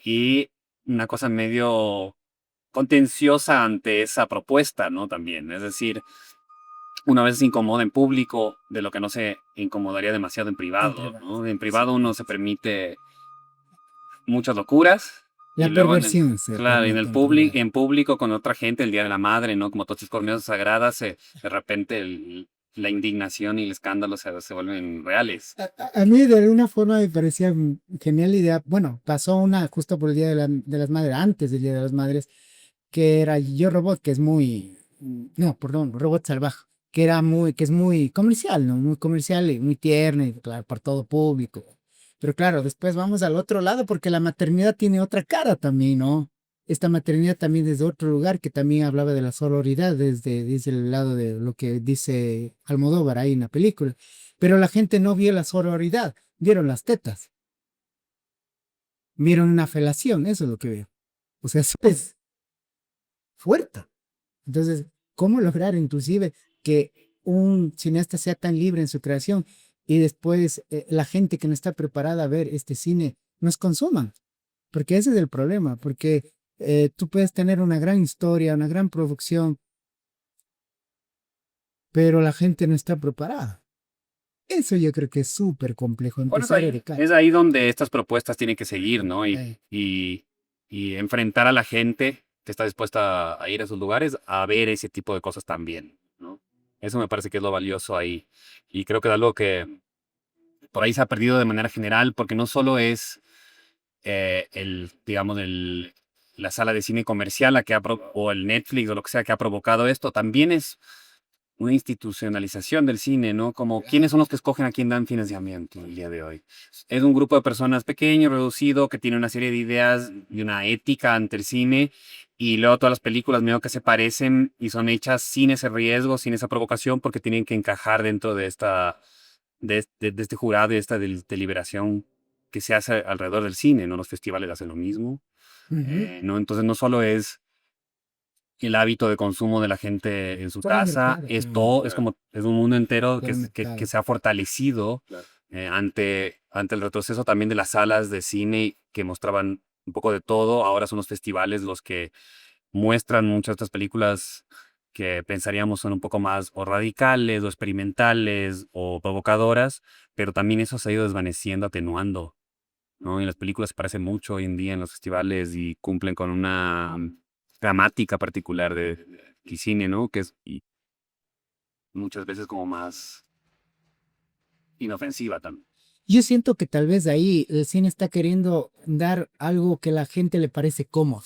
y una cosa medio contenciosa ante esa propuesta, ¿no? También, es decir, una vez se incomoda en público de lo que no se incomodaría demasiado en En privado, privado. ¿no? En privado uno se permite muchas locuras y La luego perversión se claro, y en el permite en privado. en público con otra gente, el Día de la Madre, ¿no? Como todas sus comunidades sagradas, de repente la indignación y el escándalo se vuelven reales. A mí de alguna forma me parecía genial la idea. Bueno, pasó una justo por el Día de las Madres, antes del Día de las Madres, que era Yo Robot, que es muy, no, perdón, Robot Salvaje, que era muy, que es muy comercial, ¿no? Muy comercial y muy tierno y claro, para todo público. Pero claro, después vamos al otro lado porque la maternidad tiene otra cara también, ¿no? Esta maternidad también desde otro lugar que también hablaba de la sororidad desde el lado de lo que dice Almodóvar ahí en la película. Pero la gente no vio la sororidad, vieron las tetas, vieron una felación, eso es lo que veo. O sea, eso es fuerte. Entonces, ¿cómo lograr inclusive que un cineasta sea tan libre en su creación y después la gente que no está preparada a ver este cine nos consuman? Porque ese es el problema, porque tú puedes tener una gran historia, una gran producción, pero la gente no está preparada. Eso yo creo que es súper complejo, Por eso empezar a educar. es ahí donde estas propuestas tienen que seguir, ¿no? Eh, Y enfrentar a la gente que está dispuesta a ir a esos lugares a ver ese tipo de cosas también, ¿no? Eso me parece que es lo valioso ahí. Y creo que es algo que por ahí se ha perdido de manera general, porque no solo es digamos, la sala de cine comercial o el Netflix o lo que sea que ha provocado esto, también es una institucionalización del cine, ¿no? Como quiénes son los que escogen a quién dan financiamiento el día de hoy. Es un grupo de personas pequeño, reducido, que tiene una serie de ideas y una ética ante el cine, y luego todas las películas medio que se parecen y son hechas sin ese riesgo, sin esa provocación, porque tienen que encajar dentro de de este jurado y esta deliberación que se hace alrededor del cine, ¿no? Los festivales hacen lo mismo, ujú. ¿no? Entonces no solo es el hábito de consumo de la gente en su Todo el casa, mercado, es todo, es como, es un mundo entero todo el que mercado. se ha fortalecido ante el retroceso también de las salas de cine que mostraban un poco de todo. Ahora son los festivales los que muestran muchas de estas películas que pensaríamos son un poco más o radicales o experimentales o provocadoras, pero también eso se ha ido desvaneciendo, atenuando, ¿no? Y las películas se parecen mucho hoy en día en los festivales y cumplen con una gramática particular del cine, ¿no? Que es y muchas veces como más inofensiva también. Yo siento que tal vez ahí el cine está queriendo dar algo que a la gente le parece cómodo,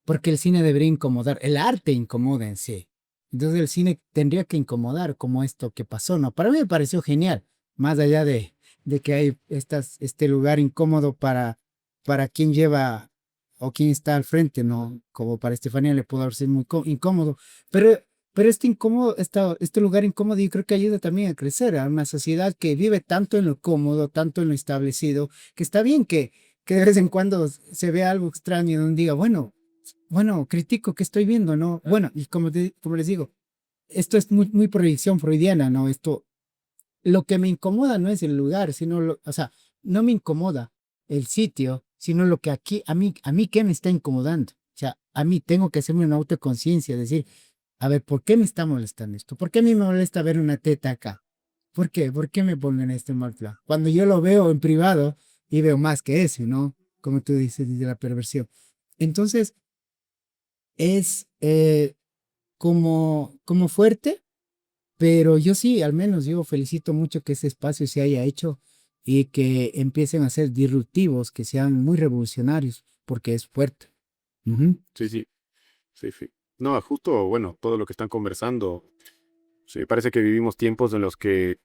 porque el cine debería incomodar, el arte incomoda en sí. Entonces el cine tendría que incomodar como esto que pasó, ¿no? Para mí me pareció genial, más allá de que hay este lugar incómodo para quien lleva o quien está al frente, ¿no? Como para Estefanía le pudo haber sido muy incómodo, pero, pero este incómodo, este lugar incómodo yo creo que ayuda también a crecer a una sociedad que vive tanto en lo cómodo, tanto en lo establecido, que está bien que de vez en cuando se vea algo extraño donde diga, bueno, critico que estoy viendo, ¿no? Bueno, y como les digo, esto es muy proyección freudiana, ¿no? Esto, lo que me incomoda no es el lugar, sino, o sea, no me incomoda el sitio, sino lo que aquí, a mí, ¿qué me está incomodando? O sea, a mí tengo que hacerme una autoconciencia, decir, a ver, ¿por qué me está molestando esto? ¿Por qué a mí me molesta ver una teta acá? ¿Por qué? ¿Por qué me ponen este mal plan? Cuando yo lo veo en privado y veo más que eso, ¿no? Como tú dices, desde la perversión. Entonces, es como fuerte, pero yo sí, al menos yo felicito mucho que ese espacio se haya hecho y que empiecen a ser disruptivos, que sean muy revolucionarios, porque es fuerte. Ujú. Sí, sí, sí, sí. No, justo, bueno, todo lo que están conversando, sí, parece que vivimos tiempos en los que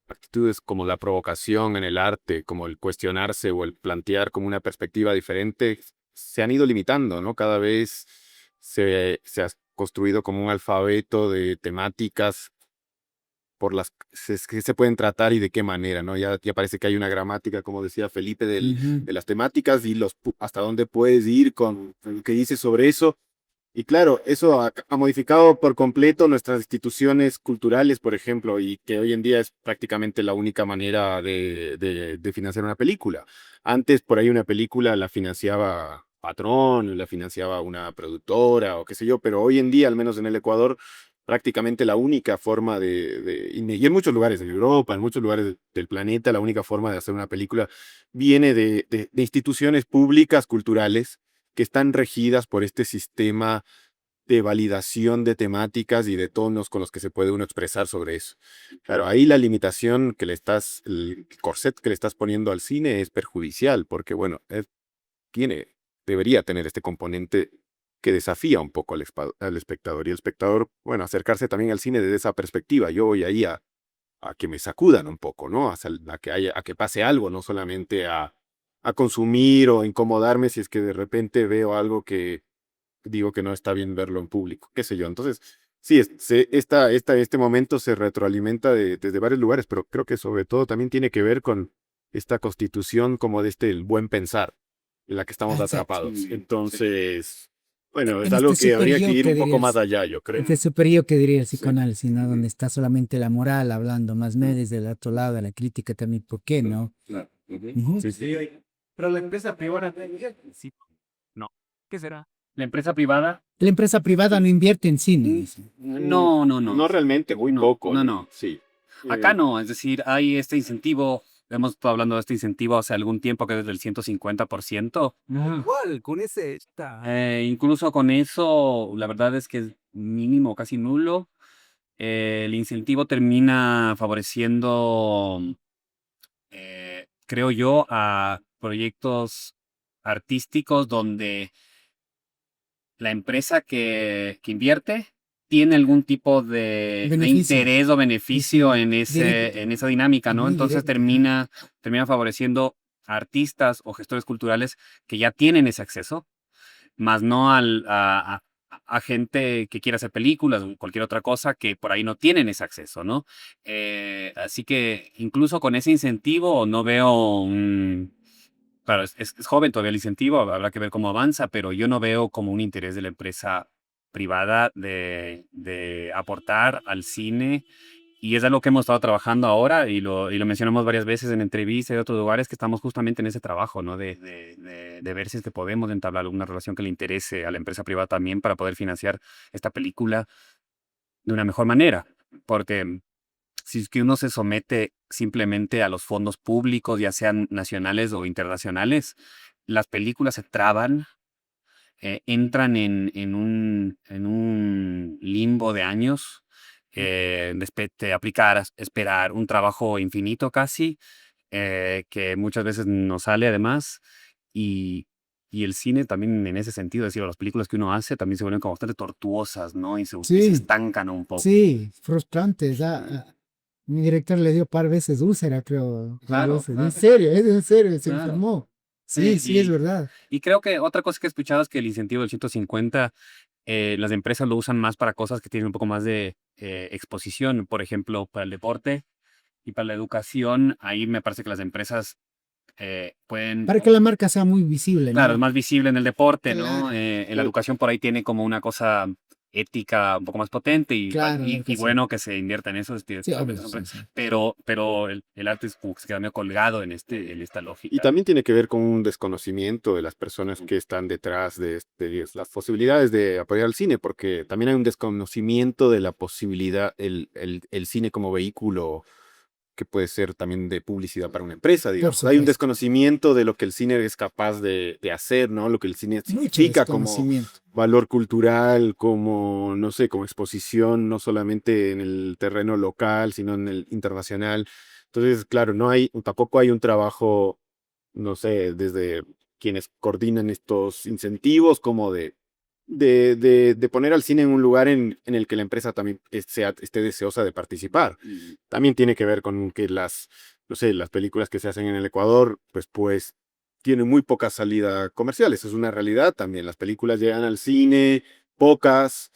actitudes como la provocación en el arte, como el cuestionarse o el plantear como una perspectiva diferente, se han ido limitando, ¿no? Cada vez se ha construido como un alfabeto de temáticas por las que se pueden tratar y de qué manera, ¿no? Ya parece que hay una gramática, como decía Felipe, Ujú. de las temáticas y hasta dónde puedes ir con lo que dices sobre eso. Y claro, eso ha modificado por completo nuestras instituciones culturales, por ejemplo, y que hoy en día es prácticamente la única manera de financiar una película. Antes, por ahí una película la financiaba Patrón, la financiaba una productora o qué sé yo, pero hoy en día, al menos en el Ecuador, prácticamente la única forma y en muchos lugares de Europa, en muchos lugares del planeta, la única forma de hacer una película viene de instituciones públicas culturales que están regidas por este sistema de validación de temáticas y de tonos con los que se puede uno expresar sobre eso. Claro, ahí la limitación el corset que le estás poniendo al cine es perjudicial, porque bueno, tiene, debería tener este componente que desafía un poco al espectador. Y el espectador, bueno, acercarse también al cine desde esa perspectiva. Yo voy ahí a que me sacudan un poco, ¿no? A que pase algo, no solamente a consumir o incomodarme si es que de repente veo algo que digo que no está bien verlo en público, qué sé yo. Entonces, sí, este momento se retroalimenta desde varios lugares, pero creo que sobre todo también tiene que ver con esta constitución como de el buen pensar en la que estamos Exacto. atrapados. Sí. Entonces, bueno, es En algo este que super habría que yo ir que un diría poco más allá, yo creo. este super yo que diría el Sí. psicoanálisis, ¿no? Donde está solamente la moral hablando, más no desde el otro lado de la crítica también, ¿por qué no? Claro. Ujú. Ujú. Sí, sí. Pero la empresa privada, sí, no. ¿Qué será? La empresa privada, La empresa privada no invierte en cine, mm, dice. no, no, no. No realmente, muy No, poco, no, ¿no? no. Sí. Acá no, es decir, hay este incentivo, hemos estado hablando de este incentivo hace algún tiempo que es del 150%. Igual, con ese está. Incluso con eso, la verdad es que es mínimo, casi nulo. El incentivo termina favoreciendo, creo yo, a proyectos artísticos donde la empresa que invierte tiene algún tipo de Beneficio. interés o Sí, beneficio sí, directo. en esa dinámica, ¿no? Ujú, Entonces directo. Ajá. termina favoreciendo a artistas o gestores culturales que ya tienen ese acceso, más no a gente que quiera hacer películas o cualquier otra cosa que por ahí no tienen ese acceso, ¿no? Así que incluso con ese incentivo no veo un... Claro, es joven todavía el incentivo, habrá que ver cómo avanza, pero yo no veo como un interés de la empresa privada de aportar al cine. Y es algo que hemos estado trabajando ahora y lo mencionamos varias veces en entrevistas y otros lugares que estamos justamente en ese trabajo, ¿no? De ver si es que podemos entablar alguna relación que le interese a la empresa privada también para poder financiar esta película de una mejor manera. Porque si es que uno se somete simplemente a los fondos públicos, ya sean nacionales o internacionales, las películas se traban, entran en un limbo de años, de aplicar, esperar un trabajo infinito casi, que muchas veces no sale además, y, y el cine también en ese sentido, es decir, las películas que uno hace también se vuelven como bastante tortuosas, ¿no? Y se Sí, estancan un poco. sí, frustrante. Mi director le dio par veces úlcera, creo. Claro, Veces. En claro. serio, es en serio, se Claro. enfermó. Sí, Sí, sí, es verdad. y creo que otra cosa que he escuchado es que el incentivo del 150, las empresas lo usan más para cosas que tienen un poco más de exposición, por ejemplo, para el deporte y para la educación. Ahí me parece que las empresas pueden, Para que la marca sea muy visible, claro, es ¿no? más visible en el deporte, ¿no? Claro, En la educación por ahí tiene como una cosa ética un poco más potente claro, la y educación. bueno que se invierta en eso, Sí, obvio, sí, sí. pero el arte es como que se queda medio colgado en esta Y lógica. también tiene que ver con un desconocimiento de las personas que están detrás de las posibilidades de apoyar al cine, porque también hay un desconocimiento de la posibilidad, el cine como vehículo que puede ser también de publicidad para una empresa, Por digamos. Hay un supuesto. desconocimiento de lo que el cine es capaz de hacer, ¿no? Lo que el cine Mucho significa como desconocimiento. valor cultural, como, no sé, como exposición, no solamente en el terreno local, sino en el internacional. Entonces, claro, tampoco hay un trabajo, no sé, desde quienes coordinan estos incentivos, como de poner al cine en un lugar en el que la empresa también esté deseosa de participar. Mm. También tiene que ver con que no sé, las películas que se hacen en el Ecuador, pues tienen muy poca salida comercial. Eso es una realidad también. Las películas llegan al cine, pocas.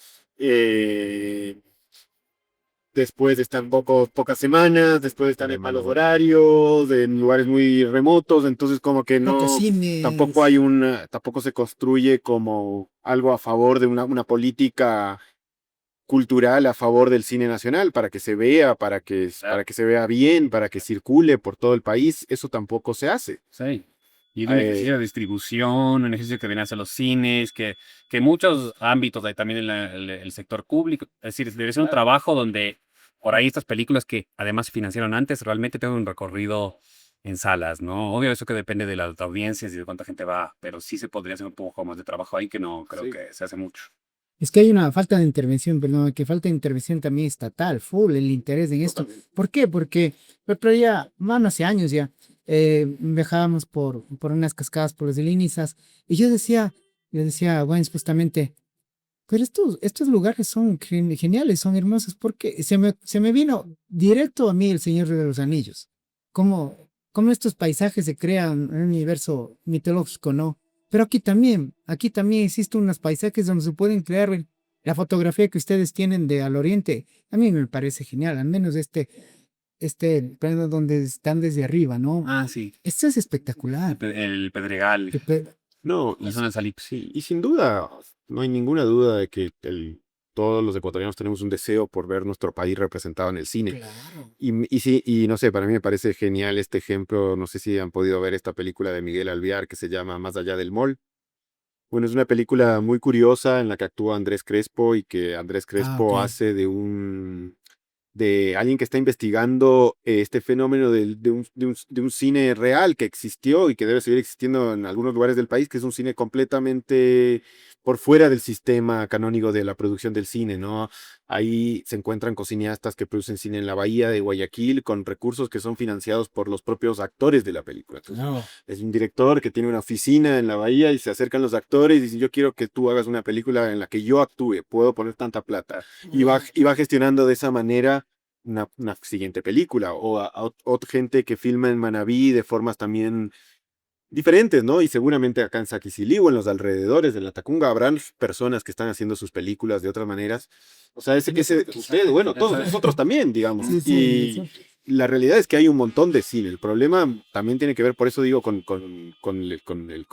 después están pocas semanas, después están en malos horarios, en lugares muy remotos, entonces como que Pocos no, cines. tampoco se construye como algo a favor de una política cultural a favor del cine nacional, para que se vea, para que se vea bien, para que circule por todo el país, eso tampoco se hace. Sí. Y un ejercicio de distribución, un ejercicio que viene hacia los cines, que muchos ámbitos, hay también en el sector público. Es decir, debe ser un trabajo donde por ahí estas películas que además se financiaron antes realmente tengan un recorrido en salas, ¿no? Obvio, eso que depende de las audiencias y de cuánta gente va, pero sí se podría hacer un poco más de trabajo ahí que no creo Sí. que se hace mucho. Es que hay una falta de intervención, perdón, que falta de intervención también estatal, full, el interés en esto. ¿Por qué? Porque el otro día, bueno, hace años ya, viajábamos por unas cascadas, por los de Linizas, y yo decía, bueno, justamente, pero estos lugares son geniales, son hermosos, porque se me vino directo a mí el Señor de los Anillos. Cómo estos paisajes se crean en un universo mitológico, ¿no? Pero aquí también existen unos paisajes donde se pueden crear la fotografía que ustedes tienen de al oriente. A mí me parece genial, al menos este plano donde están desde arriba, ¿no? Ah, sí. Esto es espectacular. El Pedregal, Que pe- No, la zona de Salip. sí, y sin duda, no hay ninguna duda de que todos los ecuatorianos tenemos un deseo por ver nuestro país representado en el cine. Claro. Y sí, y no sé, para mí me parece genial este ejemplo. No sé si han podido ver esta película de Miguel Alvear que se llama Más allá del mall. Bueno, es una película muy curiosa en la que actúa Andrés Crespo y que Andrés Ah, Crespo ok. hace de alguien que está investigando este fenómeno de un cine real que existió y que debe seguir existiendo en algunos lugares del país, que es un cine completamente por fuera del sistema canónico de la producción del cine, ¿no? Ahí se encuentran cineastas que producen cine en la bahía de Guayaquil con recursos que son financiados por los propios actores de la película. Entonces, No. es un director que tiene una oficina en la bahía y se acercan los actores y dicen, yo quiero que tú hagas una película en la que yo actúe, puedo poner tanta plata. Y va gestionando de esa manera una siguiente película o otra gente que filma en Manabí de formas también diferentes, ¿no? Y seguramente acá en Saquicilí o en los alrededores de la Tacunga habrán personas que están haciendo sus películas de otras maneras. O sea, usted, bueno, todos nosotros también, digamos. Sí, sí, Y la realidad es que hay un montón de cine. El problema también tiene que ver, por eso digo, con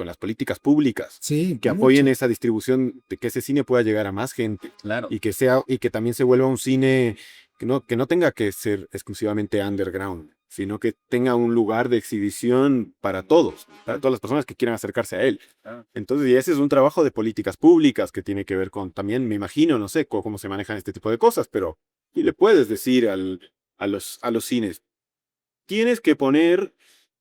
las políticas públicas sí, que apoyen esa distribución, de que ese cine pueda llegar a más gente Claro. y que también se vuelva un cine que no tenga que ser exclusivamente underground, sino que tenga un lugar de exhibición para todos, para todas las personas que quieran acercarse a él. Claro. Entonces, y ese es un trabajo de políticas públicas que tiene que ver con, también me imagino, no sé cómo se manejan este tipo de cosas, pero y le puedes decir a los cines, tienes que poner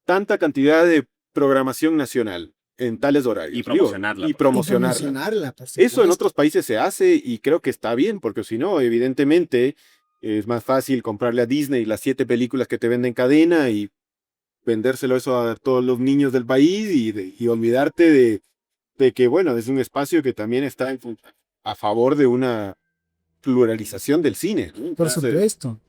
tanta cantidad de programación nacional en tales horarios. Y promocionarla. Y por promocionarla. promocionarla, por Eso en supuesto. otros países se hace y creo que está bien, porque si no, evidentemente es más fácil comprarle a Disney las 7 películas que te venden en cadena y vendérselo eso a todos los niños del país y olvidarte de que, bueno, es un espacio que también está a favor de una pluralización del cine, ¿no? Por Entonces, supuesto.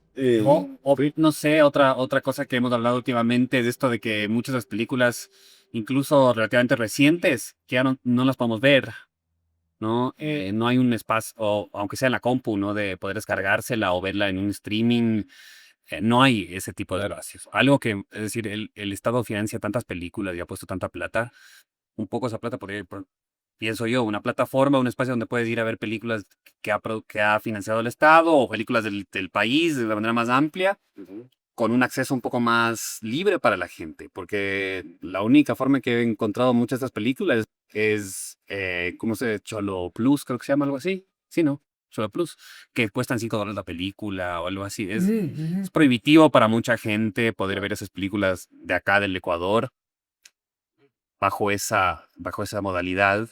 O, no sé, otra cosa que hemos hablado últimamente es esto de que muchas de las películas, incluso relativamente recientes, que ya no las podemos ver, ¿no? No hay un espacio, o aunque sea en la compu, ¿no? De poder descargársela o verla en un streaming. No hay ese tipo de espacios. Algo que, es decir, el Estado financia tantas películas y ha puesto tanta plata, un poco esa plata podría ir, pienso yo, una plataforma, un espacio donde puedes ir a ver películas que ha financiado el Estado o películas del país de la manera más amplia, con un acceso un poco más libre para la gente, porque la única forma que he encontrado muchas de estas películas es, ¿cómo se dice? Cholo Plus, creo que se llama algo así. Sí, ¿no? Cholo Plus, que cuestan $5 la película o algo así. Es prohibitivo para mucha gente poder ver esas películas de acá del Ecuador bajo esa modalidad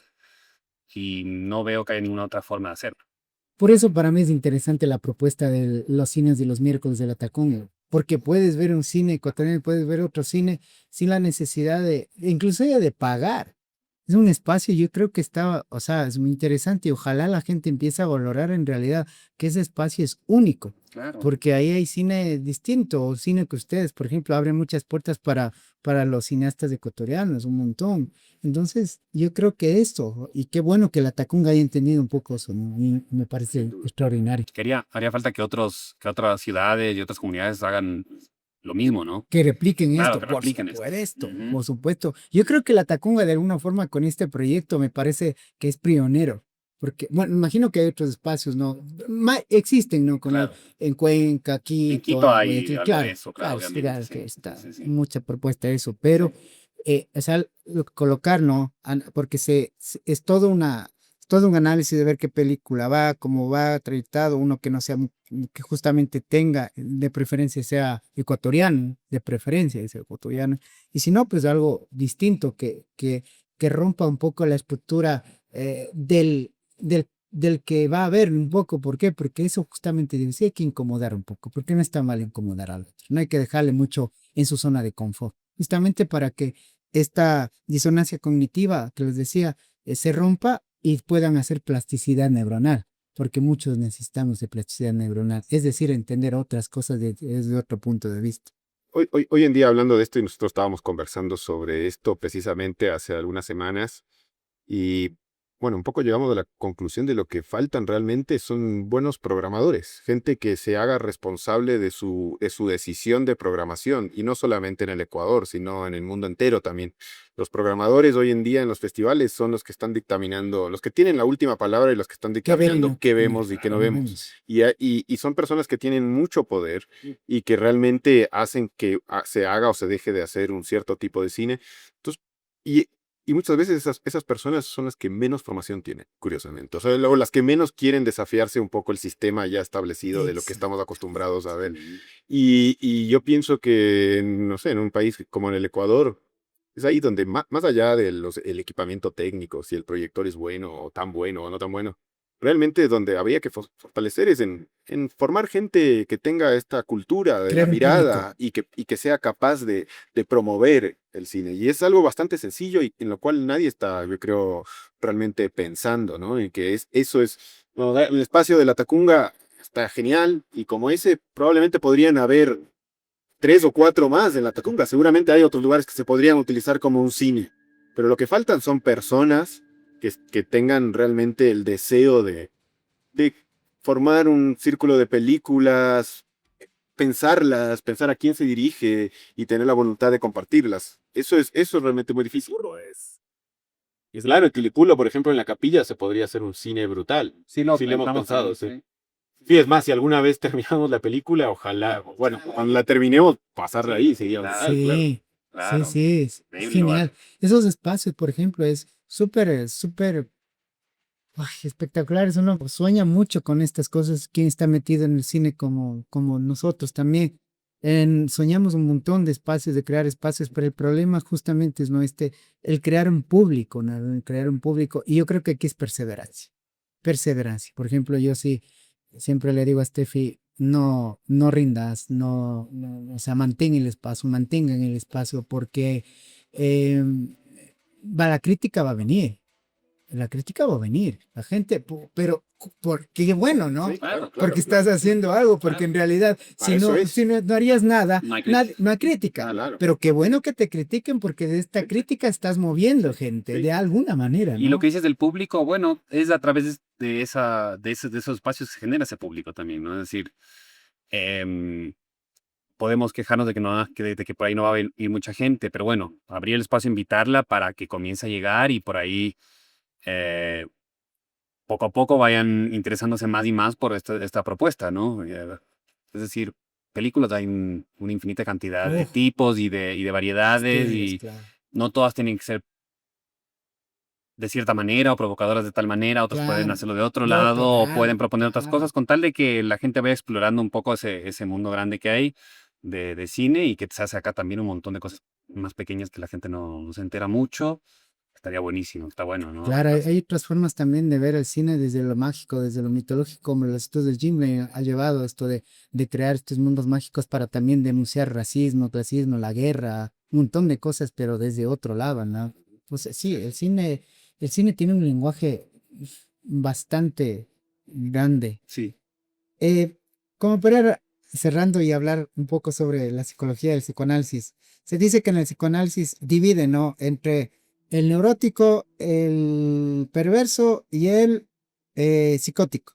y no veo que haya ninguna otra forma de hacerlo. Por eso para mí es interesante la propuesta de los cines de los miércoles de la Tacunga, porque puedes ver un cine ecuatoriano, puedes ver otro cine sin la necesidad inclusive de pagar. Es un espacio, yo creo que está, o sea, es muy interesante y ojalá la gente empiece a valorar en realidad que ese espacio es único, Claro. porque ahí hay cine distinto, o cine que ustedes, por ejemplo, abren muchas puertas para los cineastas ecuatorianos, un montón. Entonces, yo creo que esto, y qué bueno que la Tacunga haya entendido un poco eso, ¿no? Y me parece extraordinario. Haría falta que otras ciudades y otras comunidades hagan lo mismo, ¿no? Que repliquen Claro, esto, que por repliquen esto. supuesto, Ujú. por supuesto. Yo creo que la Tacunga de alguna forma con este proyecto me parece que es pionero, porque, bueno, imagino que hay otros espacios, ¿no? Existen, ¿no? Claro. En Cuenca, En Quito, Quito hay Guayaquil, algo de claro, eso, claro, claro, sí, obviamente, claro sí. que está Sí, sí. mucha propuesta de eso, pero, o sea, colocar, ¿no? Porque es todo un análisis de ver qué película va, cómo va trayectado, uno que no sea, que justamente tenga, de preferencia sea ecuatoriano, de preferencia es ecuatoriano, y si no, pues algo distinto que rompa un poco la estructura del que va a haber un poco. ¿Por qué? Porque eso justamente digo, sí hay que incomodar un poco, porque no está mal incomodar al otro, no hay que dejarle mucho en su zona de confort, justamente para que esta disonancia cognitiva que les decía se rompa y puedan hacer plasticidad neuronal, porque muchos necesitamos de plasticidad neuronal, es decir, entender otras cosas desde otro punto de vista. Hoy en día, hablando de esto, y nosotros estábamos conversando sobre esto precisamente hace algunas semanas, y bueno, un poco llegamos a la conclusión de lo que faltan realmente son buenos programadores, gente que se haga responsable de su decisión de programación, y no solamente en el Ecuador, sino en el mundo entero también. Los programadores hoy en día en los festivales son los que están dictaminando, los que tienen la última palabra y los que están ¿Qué ver y dictaminando no? qué vemos y qué no No vemos. vemos. Y son personas que tienen mucho poder y que realmente hacen que se haga o se deje de hacer un cierto tipo de cine. Entonces, y, y muchas veces esas personas son las que menos formación tienen, curiosamente. O sea, luego las que menos quieren desafiarse un poco el sistema ya establecido de lo que Exacto. estamos acostumbrados a ver. Sí. Y yo pienso que, no sé, en un país como en el Ecuador, es ahí donde más allá del el equipamiento técnico, si el proyector es bueno o tan bueno o no tan bueno, realmente donde habría que fortalecer es en formar gente que tenga esta cultura de la Crear un público. mirada y que sea capaz de promover el cine. Y es algo bastante sencillo y en lo cual nadie está, yo creo, realmente pensando, ¿no? Y que eso es, bueno, el espacio de la Tacunga está genial y como ese probablemente podrían haber 3 o 4 más en la Tacunga. Seguramente hay otros lugares que se podrían utilizar como un cine, pero lo que faltan son personas que tengan realmente el deseo de formar un círculo de películas, pensarlas, pensar a quién se dirige y tener la voluntad de compartirlas. Eso es realmente muy difícil. Y es claro, el Quiliculo, por ejemplo, en la capilla se podría hacer un cine brutal. Sí, lo Sí, lo hemos pensamos pensado, también, sí. Sí, es más, si alguna vez terminamos la película, ojalá, bueno, cuando la terminemos, pasarla ahí, sería brutal, claro. Sí, sí, Claro. sí, es Increíble genial. lugar. Esos espacios, por ejemplo, es súper espectaculares. Uno sueña mucho con estas cosas. Quien está metido en el cine como nosotros también. Soñamos un montón de espacios, de crear espacios, pero el problema justamente es no el crear un público, ¿no? El crear un público. Y yo creo que aquí es perseverancia. Perseverancia. Por ejemplo, yo sí siempre le digo a Steffi, no rindas, o sea, mantengan el espacio, porque la crítica va a venir. La crítica va a venir, la gente, pero porque bueno, ¿no? Sí, claro, claro, Porque claro. estás haciendo algo, porque Claro. en realidad, Para eso es. si no harías nada, No hay crítica. no hay crítica. Claro. Pero qué bueno que te critiquen, porque de esta crítica estás moviendo gente, Sí. de alguna manera, Y lo ¿no? que dices del público, bueno, es a través de esos espacios que se genera ese público también, ¿no? Es decir, em, podemos quejarnos de que, no, de que por ahí no va a ir mucha gente, pero bueno, abrir el espacio, invitarla para que comience a llegar y por ahí eh, poco a poco vayan interesándose más y más por esta propuesta, ¿no? Es decir, películas hay una infinita cantidad de Uf, tipos y de variedades estilos, y claro. no todas tienen que ser de cierta manera o provocadoras de tal manera, otros pueden Claro, hacerlo de otro de otro lado o pueden lado, proponer otras claro. cosas con tal de que la gente vaya explorando un poco ese mundo grande que hay de cine y que se hace acá también un montón de cosas más pequeñas que la gente no se entera mucho. Estaría buenísimo, está bueno, ¿no? Claro, hay otras formas también de ver el cine desde lo mágico, desde lo mitológico, como los estudios de Gimli ha llevado esto de crear estos mundos mágicos para también denunciar racismo, clasismo, la guerra, un montón de cosas, pero desde otro lado, ¿no? Pues sí, el cine tiene un lenguaje bastante grande. Sí. Eh, Como para ir cerrando y hablar un poco sobre la psicología del psicoanálisis, se dice que en el psicoanálisis divide, ¿no? Entre el neurótico, el perverso y el psicótico.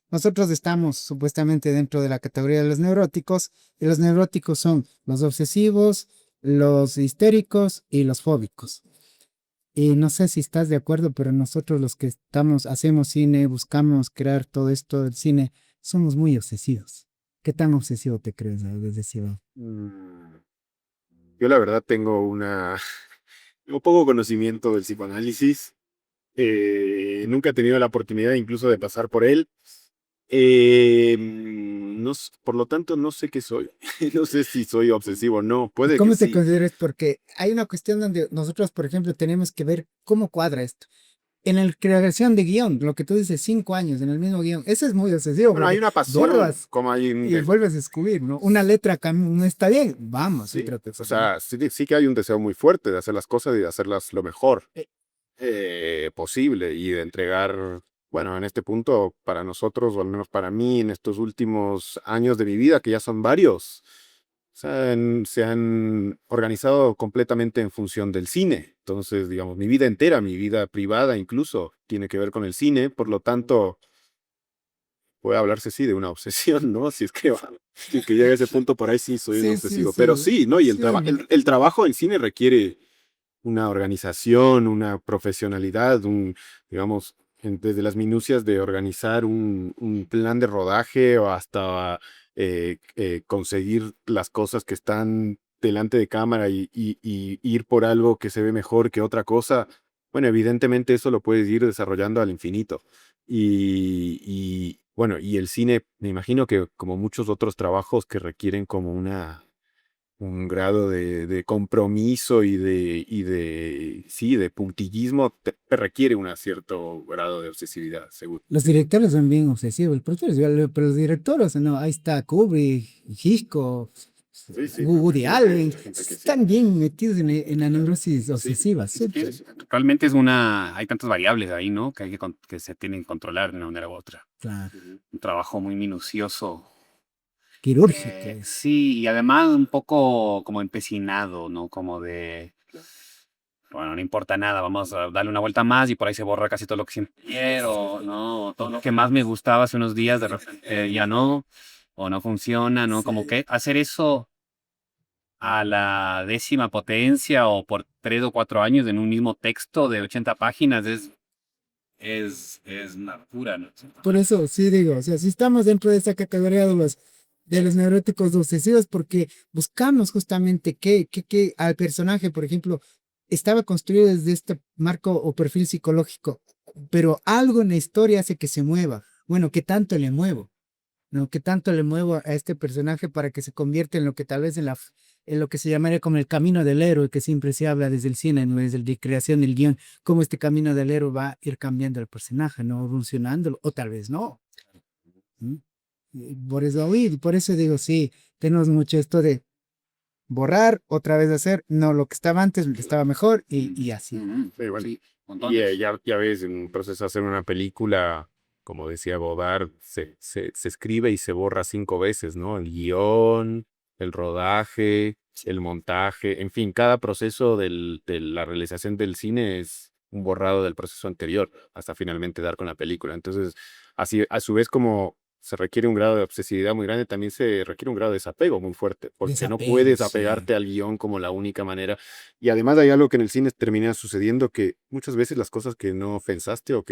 Nosotros estamos supuestamente dentro de la categoría de los neuróticos, y los neuróticos son los obsesivos, los histéricos y los fóbicos. Y no sé si estás de acuerdo, pero nosotros los que estamos, hacemos cine, buscamos crear todo esto del cine, somos muy obsesivos. ¿Qué tan obsesivo te crees, desde Ciudad? Mm, Yo la verdad tengo un poco conocimiento del psicoanálisis. Nunca he tenido la oportunidad incluso de pasar por él. Por lo tanto, no sé qué soy. No sé si soy obsesivo o no. Puede que ¿Cómo te sí. consideras? Porque hay una cuestión donde nosotros, por ejemplo, tenemos que ver cómo cuadra esto. En la creación de guión, lo que tú dices, 5 años en el mismo guión, eso es muy obsesivo, Bueno, hay porque una pasión, borras como hay y vuelves a descubrir, ¿no? Una letra no está bien, vamos, sí. otra O cosa, ¿no? sea, sí que hay un deseo muy fuerte de hacer las cosas y de hacerlas lo mejor posible y de entregar, bueno, en este punto, para nosotros, o al menos para mí, en estos últimos años de mi vida, que ya son varios, se han organizado completamente en función del cine. Entonces, digamos, mi vida entera, mi vida privada incluso, tiene que ver con el cine. Por lo tanto, puede hablarse, sí, de una obsesión, ¿no? Si es que llega a ese punto, por ahí sí soy un Sí, sí, obsesivo. sí. Pero sí, ¿no? Y Sí, ¿no? el trabajo en cine requiere una organización, una profesionalidad, digamos, desde las minucias de organizar un plan de rodaje o hasta conseguir las cosas que están delante de cámara y ir por algo que se ve mejor que otra cosa. Bueno, evidentemente eso lo puedes ir desarrollando al infinito. Bueno, y el cine, me imagino que como muchos otros trabajos que requieren como un grado de compromiso sí, de puntillismo, te requiere un cierto grado de obsesividad, seguro. Los directores son bien obsesivos, pero los directores, no, ahí está Kubrick, Hitchcock, Sí, sí, Woody Allen, hay gente que sí. están bien metidos en la neurosis Sí, obsesiva, sí, súper. sí. Realmente hay tantas variables ahí, ¿no? Que se tienen que controlar de una manera u otra. Claro, Ujú. Un trabajo muy minucioso. quirúrgica es. Sí, y además un poco como empecinado, ¿no? Como de, bueno, no importa nada, vamos a darle una vuelta más y por ahí se borra casi todo lo que siempre quiero, ¿no? Todo lo que más me gustaba hace unos días, de repente ya no, o no funciona, ¿no? Como que hacer eso a la 10ª potencia o por 3 o 4 años en un mismo texto de 80 páginas es una locura, ¿no? Por eso sí digo, o sea, si estamos dentro de esa categoría de los neuróticos obsesivos, porque buscamos justamente que al personaje, por ejemplo, estaba construido desde este marco o perfil psicológico, pero algo en la historia hace que se mueva. Bueno, ¿qué tanto le muevo? ¿No? ¿Qué tanto le muevo a este personaje para que se convierta en lo que tal vez en lo que se llamaría como el camino del héroe, que siempre se habla desde el cine, ¿no? Desde la creación del guión, cómo este camino del héroe va a ir cambiando el personaje, ¿no? Evolucionándolo, o tal vez no. ¿Mm? Y por eso digo, sí, tenemos mucho esto de borrar, otra vez hacer, no, lo que estaba antes estaba mejor y así. Ujú. Sí, bueno. Sí, Y montones. ya ves, en un proceso de hacer una película, como decía Godard, se escribe y se borra 5 veces, ¿no? El guión, el rodaje, el montaje, en fin, cada proceso de la realización del cine es un borrado del proceso anterior, hasta finalmente dar con la película. Entonces, así, a su vez, como se requiere un grado de obsesividad muy grande, también se requiere un grado de desapego muy fuerte, porque no Desapego, puedes sí. apegarte al guión como la única manera. Y además hay algo que en el cine termina sucediendo, que muchas veces las cosas que no pensaste o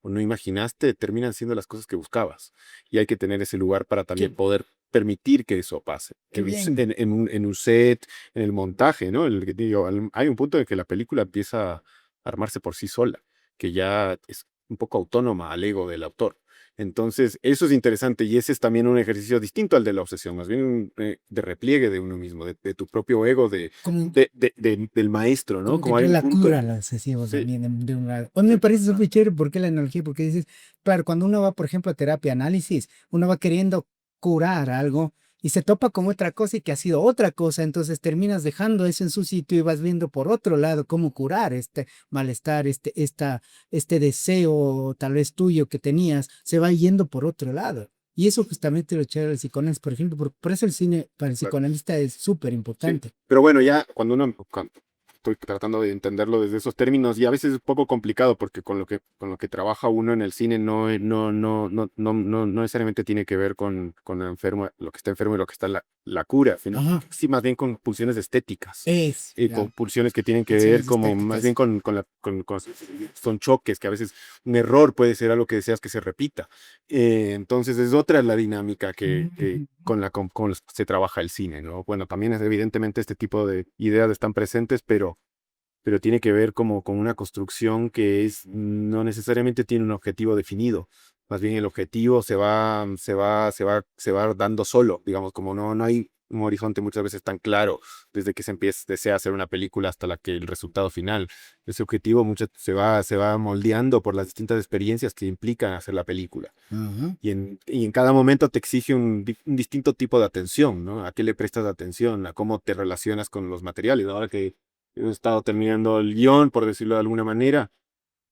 no imaginaste terminan siendo las cosas que buscabas. Y hay que tener ese lugar para también Qué, poder permitir que eso pase. qué bien. En un set, en el montaje, ¿no? El que te digo, hay un punto en que la película empieza a armarse por sí sola, que ya es un poco autónoma al ego del autor. Entonces, eso es interesante y ese es también un ejercicio distinto al de la obsesión, más bien de repliegue de uno mismo, de tu propio ego, Como, del maestro, ¿no? como que Como hay entre un la punto. cura al obsesivo Sí, también de un lado. A mí me parece súper chévere porque la analogía, porque dices, claro, cuando uno va, por ejemplo, a terapia, análisis, uno va queriendo curar algo y se topa con otra cosa y que ha sido otra cosa, entonces terminas dejando eso en su sitio y vas viendo por otro lado cómo curar este malestar, este deseo tal vez tuyo que tenías, se va yendo por otro lado. Y eso justamente lo chévere del psicoanálisis, por ejemplo, por eso el cine para el Claro. psicoanalista es súper Sí, importante. pero bueno, ya estoy tratando de entenderlo desde esos términos y a veces es un poco complicado porque con lo que trabaja uno en el cine no necesariamente tiene que ver con el enfermo, lo que está enfermo y lo que está la cura, sino Ajá, sí más bien con pulsiones estéticas. Con ya, pulsiones que tienen que ver funciones como más estéticas. bien son choques, que a veces un error puede ser algo que deseas que se repita. Entonces es otra la dinámica que Mm, con se trabaja el cine, ¿no? Bueno, también es evidentemente este tipo de ideas están presentes, pero tiene que ver como con una construcción que no necesariamente tiene un objetivo definido. Más bien el objetivo se va dando solo, digamos, como no hay un horizonte muchas veces tan claro desde que desea hacer una película hasta el resultado final. Ese objetivo se va moldeando por las distintas experiencias que implican hacer la película. ajá. Y en cada momento te exige un distinto tipo de atención, ¿no? ¿A qué le prestas atención? ¿A cómo te relacionas con los materiales? Ahora que he estado terminando el guión, por decirlo de alguna manera,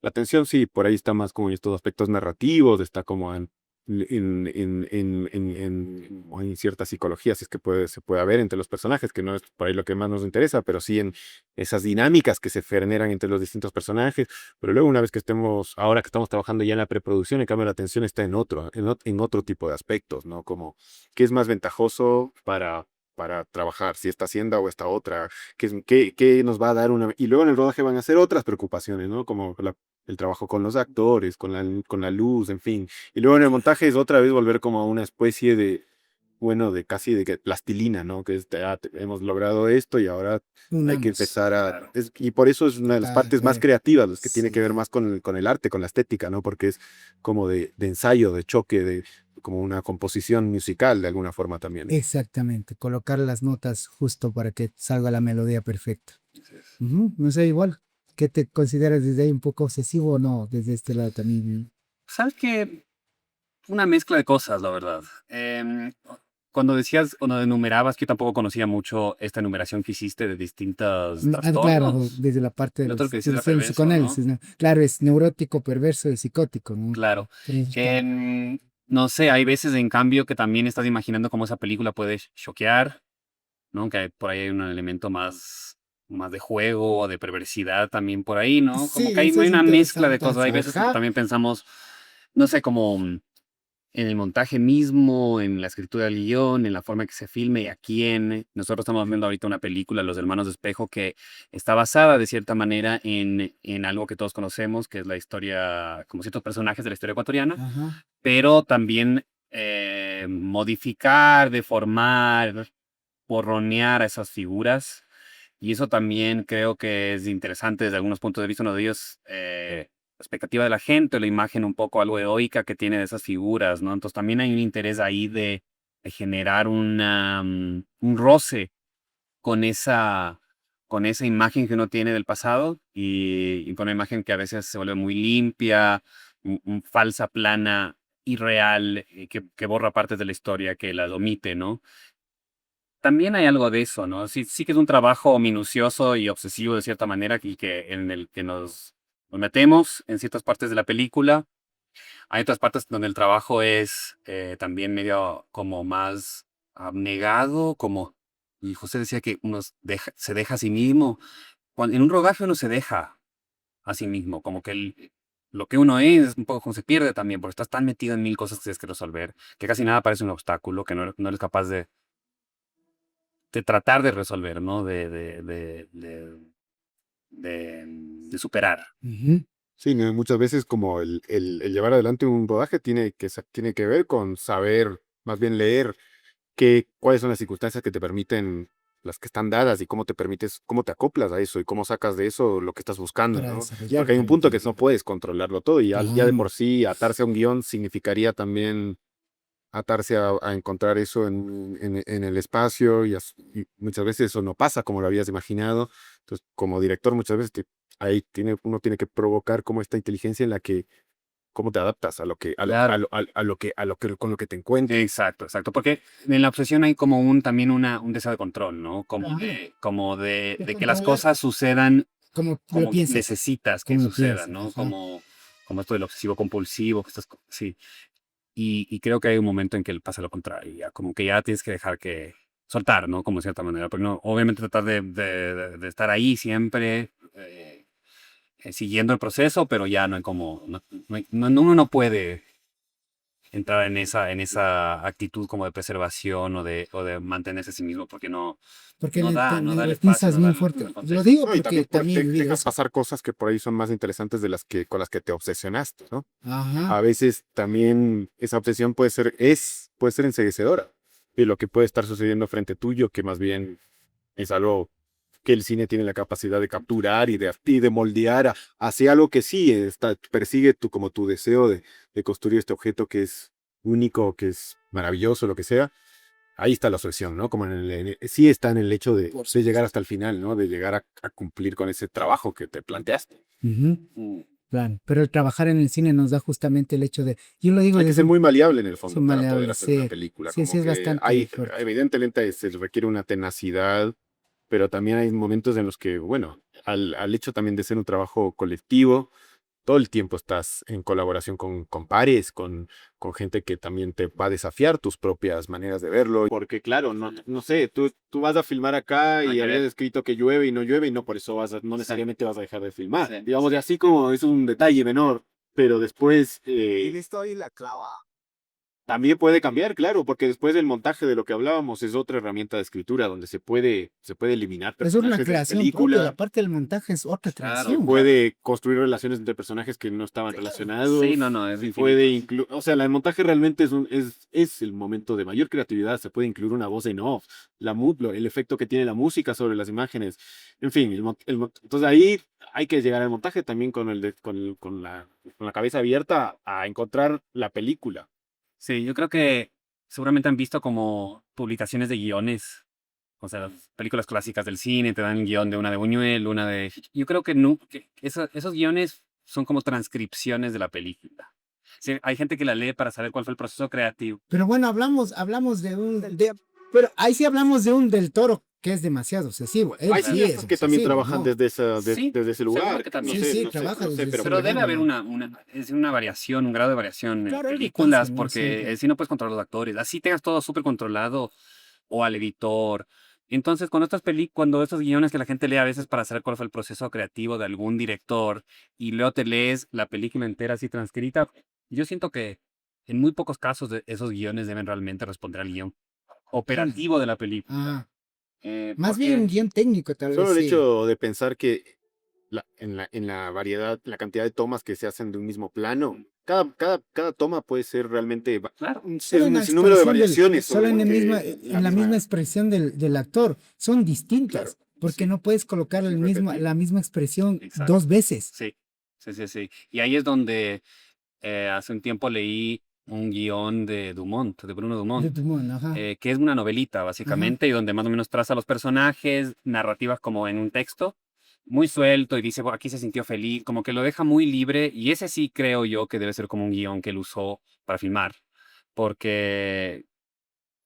la atención sí, por ahí está más como en estos aspectos narrativos, está como o en cierta psicología, si es que se puede ver entre los personajes, que no es por ahí lo que más nos interesa, pero sí en esas dinámicas que se generan entre los distintos personajes. Pero luego, una vez ahora que estamos trabajando ya en la preproducción, en cambio la atención está en otro tipo de aspectos, ¿no? Como qué es más ventajoso para trabajar, si esta hacienda o esta otra, qué nos va a dar una. Y luego en el rodaje van a ser otras preocupaciones, ¿no? Como el trabajo con los actores, con la luz, en fin. Y luego en el montaje es otra vez volver como a una especie bueno, de casi de plastilina, ¿no? Que hemos logrado esto y ahora hay que Unamos. empezar y por eso es una de las Tal partes más cual. creativas, las que tiene que ver Sí. más con el arte, con la estética, ¿no? Porque es como de ensayo, de choque, como una composición musical de alguna forma también. Exactamente, colocar las notas justo para que salga la melodía perfecta. Ujú, no sé, igual, ¿qué te consideras desde ahí un poco obsesivo o no? Desde este lado también. ¿Sabes qué? Una mezcla de cosas, la verdad. Cuando enumerabas, que yo tampoco conocía mucho esta enumeración que hiciste de distintos Claro, trastornos. desde la parte El otro que decías del era perverso, ¿no? psicoanálisis, ¿no? Claro, es neurótico, perverso y psicótico, ¿no? Claro. Está- No sé, hay veces, en cambio, que también estás imaginando cómo esa película puede choquear, ¿no? Por ahí hay un elemento más de juego o de perversidad también por ahí, ¿no? Como que Sí, hay, eso hay es una mezcla de interesante. cosas. Hay veces que Ajá. también pensamos, no sé, como en el montaje mismo, en la escritura del guión, en la forma en que se filme y a quién. Nosotros estamos viendo ahorita una película, Los Hermanos de Espejo, que está basada de cierta manera en algo que todos conocemos, que es la historia, como ciertos personajes de la historia ecuatoriana, Ajá. pero también modificar, deformar, borronear a esas figuras. Y eso también creo que es interesante desde algunos puntos de vista. Uno de ellos, la expectativa de la gente, la imagen un poco algo heroica que tiene de esas figuras, ¿no? Entonces también hay un interés ahí de generar un roce con esa imagen que uno tiene del pasado y con una imagen que a veces se vuelve muy limpia, falsa, plana, irreal, que borra partes de la historia, que las omite, ¿no? También hay algo de eso, ¿no? Sí, sí que es un trabajo minucioso y obsesivo de cierta manera y en el que nos metemos en ciertas partes de la película. Hay otras partes donde el trabajo es también medio como más abnegado, y José decía que se deja a sí mismo. En un rodaje uno se deja a sí mismo, como que lo que uno es un poco como se pierde también, porque estás tan metido en mil cosas que tienes que resolver, que casi nada parece un obstáculo, que no eres capaz de tratar de resolver, ¿no? De superar. Ujú. Sí, ¿no? Muchas veces como el llevar adelante un rodaje tiene que ver con saber, más bien leer cuáles son las circunstancias que te permiten, las que están dadas y cómo te acoplas a eso y cómo sacas de eso lo que estás buscando, Para ¿no? Porque hay desarrollarte. un punto que no puedes controlarlo todo y ya de Claro. por sí atarse a un guión significaría también atarse a encontrar eso en el espacio y muchas veces eso no pasa como lo habías imaginado. Entonces, como director, muchas veces uno tiene que provocar como esta inteligencia en la que cómo te adaptas a lo que, Claro. con lo que te encuentras. Exacto, exacto. Porque en la obsesión hay como también un deseo de control, ¿no? Claro, De de que las controlar cosas sucedan como lo como piensas, necesitas que como lo sucedan, piensas, ¿no? ajá. Como esto del obsesivo compulsivo, sí. Y creo que hay un momento en que pasa lo contrario, ya como que ya tienes que dejar que soltar, ¿no? Como de cierta manera, pero no, obviamente tratar de estar ahí siempre, siguiendo el proceso, pero ya no hay como, uno no puede entrar en esa actitud como de preservación o de mantenerse a sí mismo, porque Porque no da el lo espacio, piensas no da muy el fuerte. Lo contexto. digo No, y porque también también he vivido dejas eso. pasar cosas que por ahí son más interesantes de con las que te obsesionaste, ¿no? Ajá. A veces también esa obsesión puede ser enceguecedora. Y lo que puede estar sucediendo frente tuyo, que más bien es algo que el cine tiene la capacidad de capturar y de moldear hacia algo que sí persigue como tu deseo de construir este objeto que es único, que es maravilloso, lo que sea. Ahí está la obsesión, ¿no? Como sí está en el hecho de llegar hasta el final, ¿no? De llegar a cumplir con ese trabajo que te planteaste. Ujú, Mm. claro. Pero el trabajar en el cine nos da justamente el hecho de, yo lo digo Hay que desde ser un, muy maleable en el soy fondo para poder maleable, hacer una sí, película. sí, sí Como es que bastante fuerte. evidentemente se requiere una tenacidad, pero también hay momentos en los que, bueno, al hecho también de ser un trabajo colectivo, todo el tiempo estás en colaboración con pares, con gente que también te va a desafiar tus propias maneras de verlo. Porque claro, no sé, tú vas a filmar acá Nada y que habías ver. escrito que llueve y no por eso no Sí, necesariamente vas a dejar de filmar. sí, Digamos, y sí. así como es un detalle menor, pero después Y listo ahí la clava. también puede cambiar, claro, porque después del montaje de lo que hablábamos es otra herramienta de escritura donde se puede eliminar Es una personajes de la creación propia, la película. parte del montaje es otra Claro, Se creación. claro. puede construir relaciones entre personajes que no estaban Sí, relacionados. no, es Se infinito. puede incluir, o sea, el montaje realmente es el momento de mayor creatividad. Se puede incluir una voz en off, el efecto que tiene la música sobre las imágenes. En fin, entonces ahí hay que llegar al montaje también con la cabeza abierta a encontrar la película. Sí, yo creo que seguramente han visto como publicaciones de guiones, o sea, las películas clásicas del cine, te dan el guión de una de Buñuel, una de... Yo creo que, no, que esos guiones son como transcripciones de la película. Sí, hay gente que la lee para saber cuál fue el proceso creativo. Pero bueno, hablamos pero ahí sí hablamos de un del Toro que es demasiado obsesivo. Él Hay sí es cineastas que también obsesivo, trabajan ¿no? Sí, desde ese seguro lugar. que No también. Sí, sé, sí, no sé, trabaja no sé, desde pero ese por Pero debe lugar, haber ejemplo, ¿no? una variación, un grado de variación en Claro, él cansa, películas, ¿no? porque Siempre. si no puedes controlar los actores, así tengas todo súper controlado, o al editor. Entonces, cuando estos guiones que la gente lee a veces para saber cuál fue el proceso creativo de algún director, y luego te lees la película entera así transcrita, yo siento que en muy pocos casos esos guiones deben realmente responder al guión Claro. operativo de la película. Ah, más bien un Porque, guión técnico, tal vez solo el sí. hecho de pensar que en la variedad, la cantidad de tomas que se hacen de un mismo plano, cada toma puede ser realmente claro, Solo en un la sinnúmero de expresión variaciones solo sobre en lo en la misma expresión del actor, son claro. distintas, porque sí, no puedes colocar es irrepetible. la misma expresión Exacto. dos veces. Sí, sí, sí, sí. Y ahí es donde hace un tiempo leí un guión de Dumont, de Bruno De Dumont, tu modo, ajá, que es una novelita, ajá. básicamente, y donde más o menos traza los personajes, narrativas como en un texto, muy suelto, y dice, "Bueno, aquí se sintió feliz", como que lo deja muy libre, y ese sí creo yo que debe ser como un guión que él usó para filmar, porque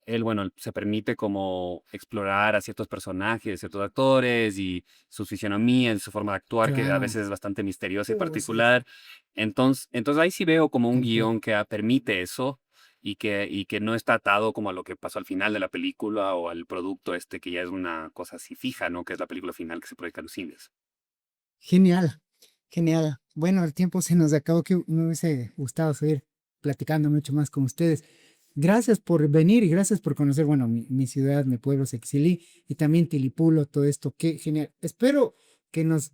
él, bueno, se permite como explorar a ciertos personajes, ciertos actores y sus fisionomías, su forma de actuar, que a Claro. veces es bastante misteriosa y Sí, particular. Entonces ahí sí veo como un concuerdo. guión que permite eso y que no está atado como a lo que pasó al final de la película o al producto este, que ya es una cosa así fija, ¿no? Que es la película final que se proyecta en los cines. Genial, genial. Bueno, el tiempo se nos acabó, que me hubiese gustado seguir platicando mucho más con ustedes. Gracias por venir y gracias por conocer, bueno, mi ciudad, mi pueblo, Sexilí, y también Tilipulo, todo esto. Qué genial. Espero que nos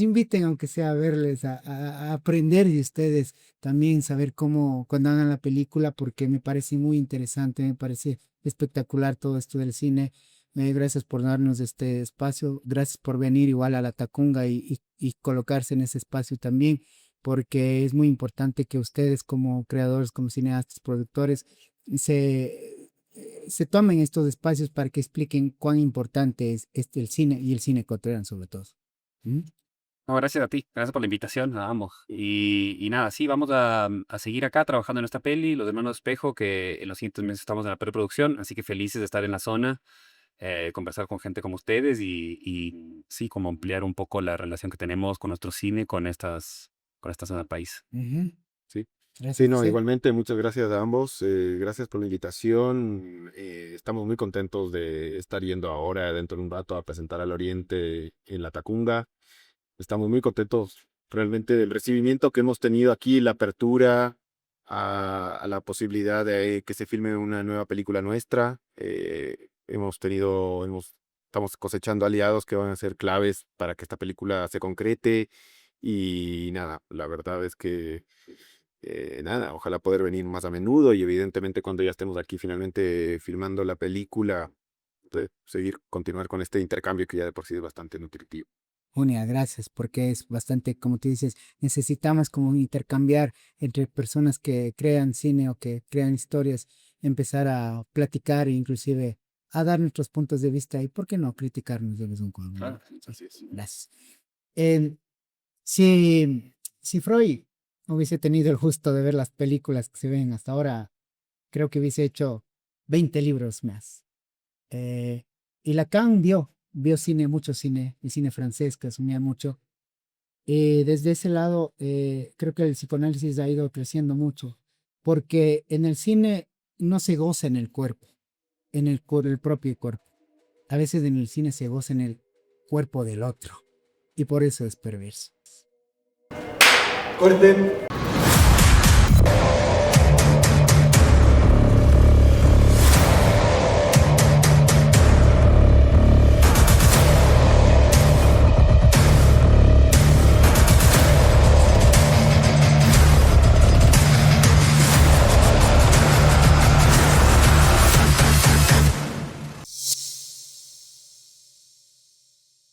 inviten, aunque sea a verles, a aprender de ustedes, también saber cómo, cuando hagan la película, porque me parece muy interesante, me parece espectacular todo esto del cine. Gracias por darnos este espacio, gracias por venir igual a la Tacunga y colocarse en ese espacio también, porque es muy importante que ustedes como creadores, como cineastas, productores, se tomen estos espacios para que expliquen cuán importante es el cine y el cine ecuatoriano sobre todo. ¿Mm? No, gracias a ti, gracias por la invitación, a ambos. Y nada, sí, vamos a seguir acá trabajando en esta peli, Los Hermanos Espejo, que en los siguientes meses estamos en la preproducción, así que felices de estar en la zona, conversar con gente como ustedes y sí, como ampliar un poco la relación que tenemos con nuestro cine, con esta zona del país. Ujú. Sí. Gracias, Sí, no, José. igualmente, muchas gracias a ambos. Gracias por la invitación. Estamos muy contentos de estar yendo ahora, dentro de un rato, a presentar al Oriente en La Tacunga. Estamos muy contentos realmente del recibimiento que hemos tenido aquí, la apertura a la posibilidad de que se filme una nueva película nuestra. Estamos cosechando aliados que van a ser claves para que esta película se concrete. Y nada, la verdad es que nada, ojalá poder venir más a menudo y evidentemente cuando ya estemos aquí finalmente filmando la película, continuar con este intercambio que ya de por sí es bastante nutritivo. Junia, gracias, porque es bastante, como tú dices, necesitamos como intercambiar entre personas que crean cine o que crean historias, empezar a platicar e inclusive a dar nuestros puntos de vista y, ¿por qué no, criticarnos de vez en cuando? ¿No? Claro. Así es. Gracias. Eh, si Freud hubiese tenido el gusto de ver las películas que se ven hasta ahora, creo que hubiese hecho 20 libros más. Eh, y Lacan vio cine, mucho cine, el cine francés que asumía mucho. Desde ese lado, creo que el psicoanálisis ha ido creciendo mucho, porque en el cine no se goza en el cuerpo, el propio cuerpo. A veces en el cine se goza en el cuerpo del otro, y por eso es perverso. Corte.